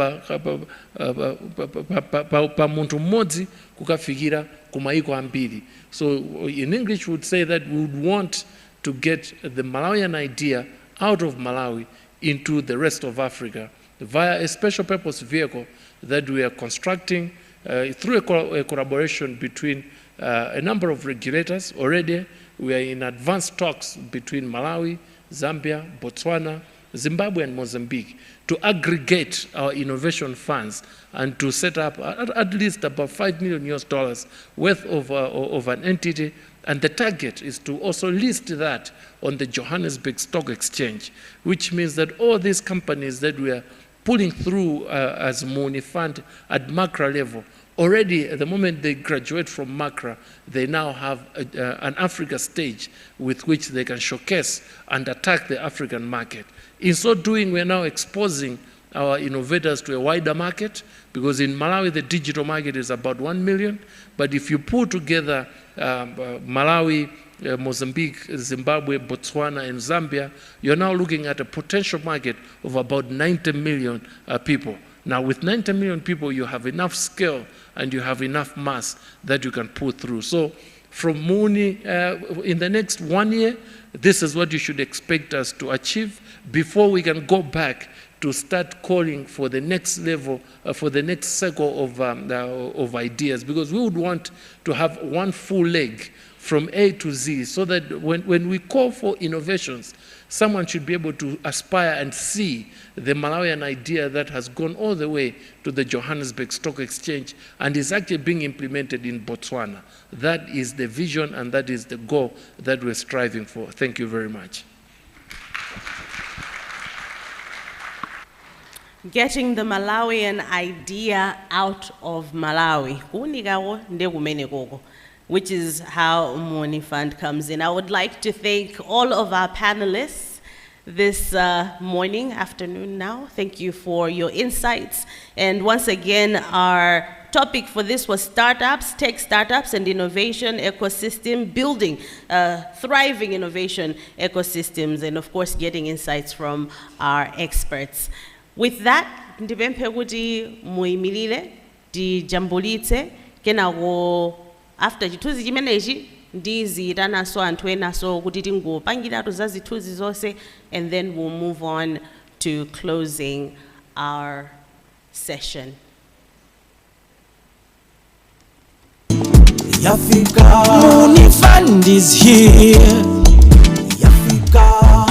pa munthu mmodzi kukafikira ku maiko ambiri. So in English we would say that we would want to get the Malawian idea out of Malawi into the rest of Africa via a special purpose vehicle that we are constructing through a collaboration between a number of regulators. Already we are in advanced talks between Malawi, Zambia, Botswana, Zimbabwe and Mozambique to aggregate our innovation funds and to set up at least about $5 million worth of an entity. And the target is to also list that on the Johannesburg Stock Exchange, which means that all these companies that we are pulling through as MUUNI fund at Makra level, already at the moment they graduate from Makra, they now have an Africa stage with which they can showcase and attack the African market. In so doing, we are now exposing our innovators to a wider market, because in Malawi the digital market is about 1 million, but if you pull together Malawi, Mozambique, Zimbabwe, Botswana and Zambia, you're now looking at a potential market of about 90 million people. Now with 90 million people, you have enough scale and you have enough mass that you can pull through. So from MUUNI, in the next 1 year, this is what you should expect us to achieve before we can go back to start calling for the next level, for the next cycle of ideas, because we would want to have one full leg from A to Z, so that when we call for innovations, someone should be able to aspire and see the Malawian idea that has gone all the way to the Johannesburg Stock Exchange and is actually being implemented in Botswana. That is the vision and that is the goal that we're striving for. Thank you very much. Getting the Malawian idea out of Malawi, which is how MUUNI Fund comes in. I would like to thank all of our panelists this morning, afternoon now. Thank you for your insights. And once again, our topic for this was startups, tech startups and innovation ecosystem, building thriving innovation ecosystems, and of course, getting insights from our experts. With that, ndipemphe kuti muimilile, dijambulitse, kenako after chithunzi chimenechi ndiziyitanaso anthu enaso kuti tingopangiratu za zithunzi zonse, and then we'll move on to closing our session. Yafika, MUUNI Fund is here. Yafika,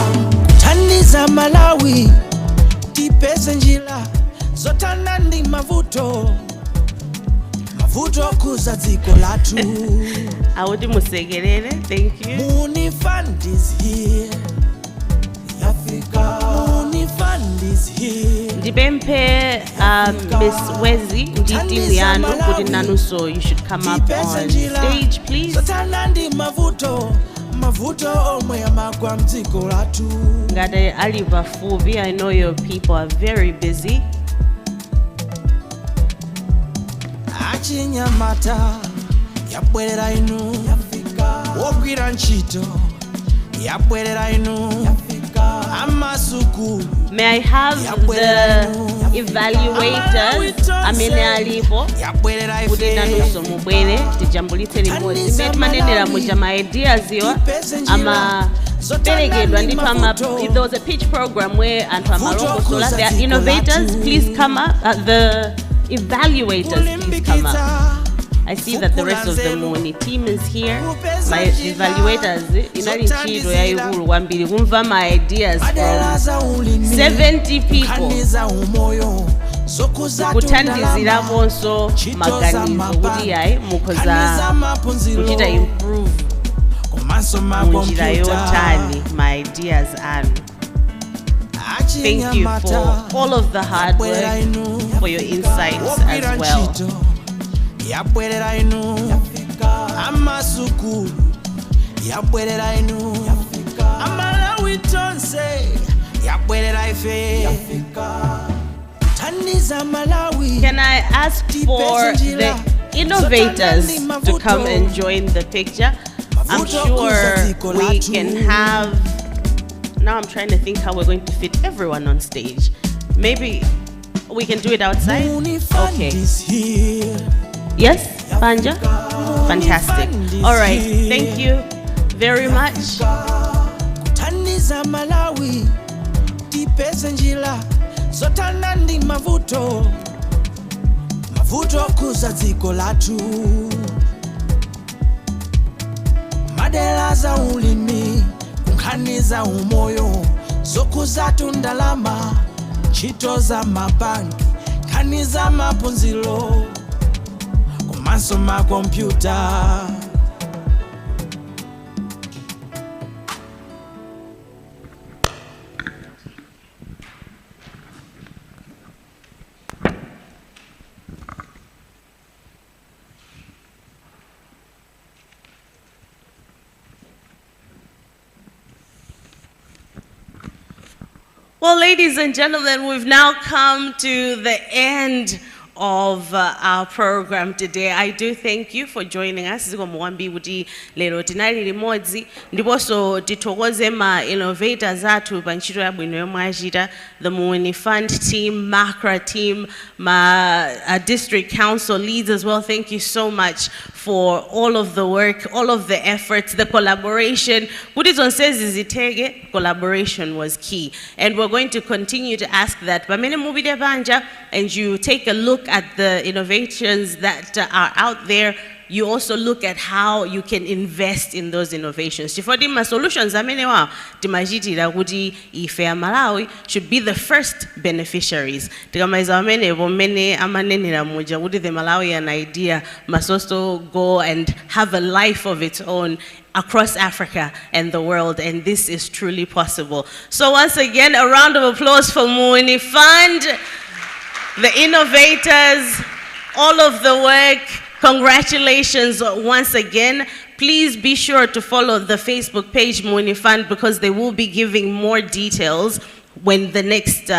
Taniza Malawi, tipeze njila, zotana ndi mavuto. mavuto kuza dziko latu. Awuti musegerere, thank you. MUUNI Fund is here. Africa. MUUNI Fund is here. Ndibempe Miss Wezi nditi yanu kuti nanuso you should come up on stage please. Sotanandi mavuto omwe amagwa mdziko latu. Ngati ali pafupi, I know your people are very busy. Achinyamata yabwerera inu wogwira ntchito yabwerera inu amasuku. May I have the evaluators amene alipo kuti nanuso mubwere tijambulitse limodzi. Mmene timanenera muja ma ideas iwa amaperekedwa ndipo there was a pitch program where anthu amalongosola. There are innovators, please come up. The evaluators, please come up. I see that the rest of the MUUNI team is here. My evaluators, inali ntchito yayikulu kwambiri kumva my ideas from 70 people. Kuthandiziraponso maganizo kuti yayi mukhoza kuchita improve munjira yotani my ideas anu. Thank you for all of the hard work, for your insights as well. Yabwerera inu amasuku yabwerera inu amalawi tonse yabwerera ife taniza Malawi. Can I ask for the innovators to come and join the picture? I'm sure we can have. Now I'm trying to think how we're going to fit everyone on stage. Maybe we can do it outside. Okay. Yes, Banja? Fantastic. All right, thank you very much. Taniza Malawi, tipeze njila, sotanandi mavuto kuza dziko latu. Madela za ulimi, kunkhani za umoyo, zokuza tundalama, ntchito za mabanki, nkhani za maphunziro. Maso ma computer. Well, ladies and gentlemen, we've now come to the end of our program today. I do thank you for joining us. Mwambi kuti lero tinali limodzi ndiponso tithokoze ma innovators athu pa ntchito yabwino yomwe achita, the MUUNI Fund team, MACRA team, ma district council leads as well. Thank you so much for all of the work, all of the efforts, the collaboration. Buddhism says izitege, collaboration was key. And we're going to continue to ask that. Pamene mubide banja and you take a look at the innovations that are out there, you also look at how you can invest in those innovations. Chifukwa solutions amenewa timachitira kuti ife Malawi should be the first beneficiaries. Tikamaiza amene bomene amanenera muja kuti the Malawian idea must also go and have a life of its own across Africa and the world, and this is truly possible. So once again, a round of applause for MUUNI Fund, the innovators, all of the work. Congratulations once again. Please be sure to follow the Facebook page MUUNI Fund because they will be giving more details when the next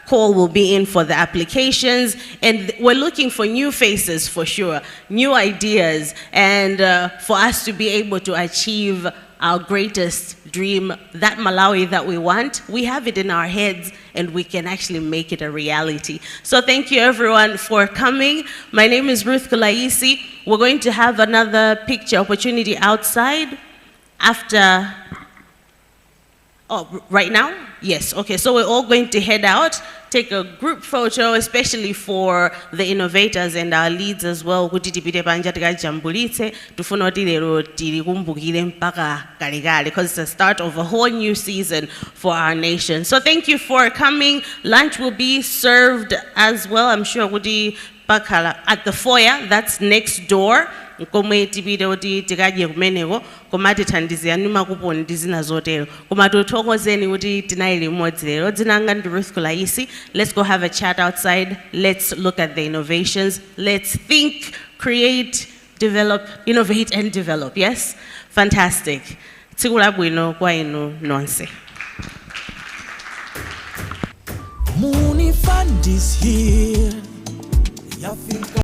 call will be in for the applications. And we're looking for new faces for sure, new ideas, and for us to be able to achieve our greatest dream, that Malawi that we want. We have it in our heads and we can actually make it a reality. So thank you everyone for coming. My name is Ruth Kulaisi. We're going to have another picture opportunity outside after, oh, right now? Yes, okay, so we're all going to head out, take a group photo, especially for the innovators and our leads as well. Because it's the start of a whole new season for our nation. So thank you for coming. Lunch will be served as well. I'm sure pakhala at the foyer, that's next door. Komwe tipite kuti tikadye kumeneko koma tithandizira numa kuponi ndizina zotero koma tothokozeni kuti tinali limodzi lero dzina langa ndi Ruth Kulaisi. Let's go have a chat outside. Let's look at the innovations. Let's think, create, develop, innovate and develop. Yes? Fantastic. Tsiku labwino kwa inu nonse. MUUNI Fund is here.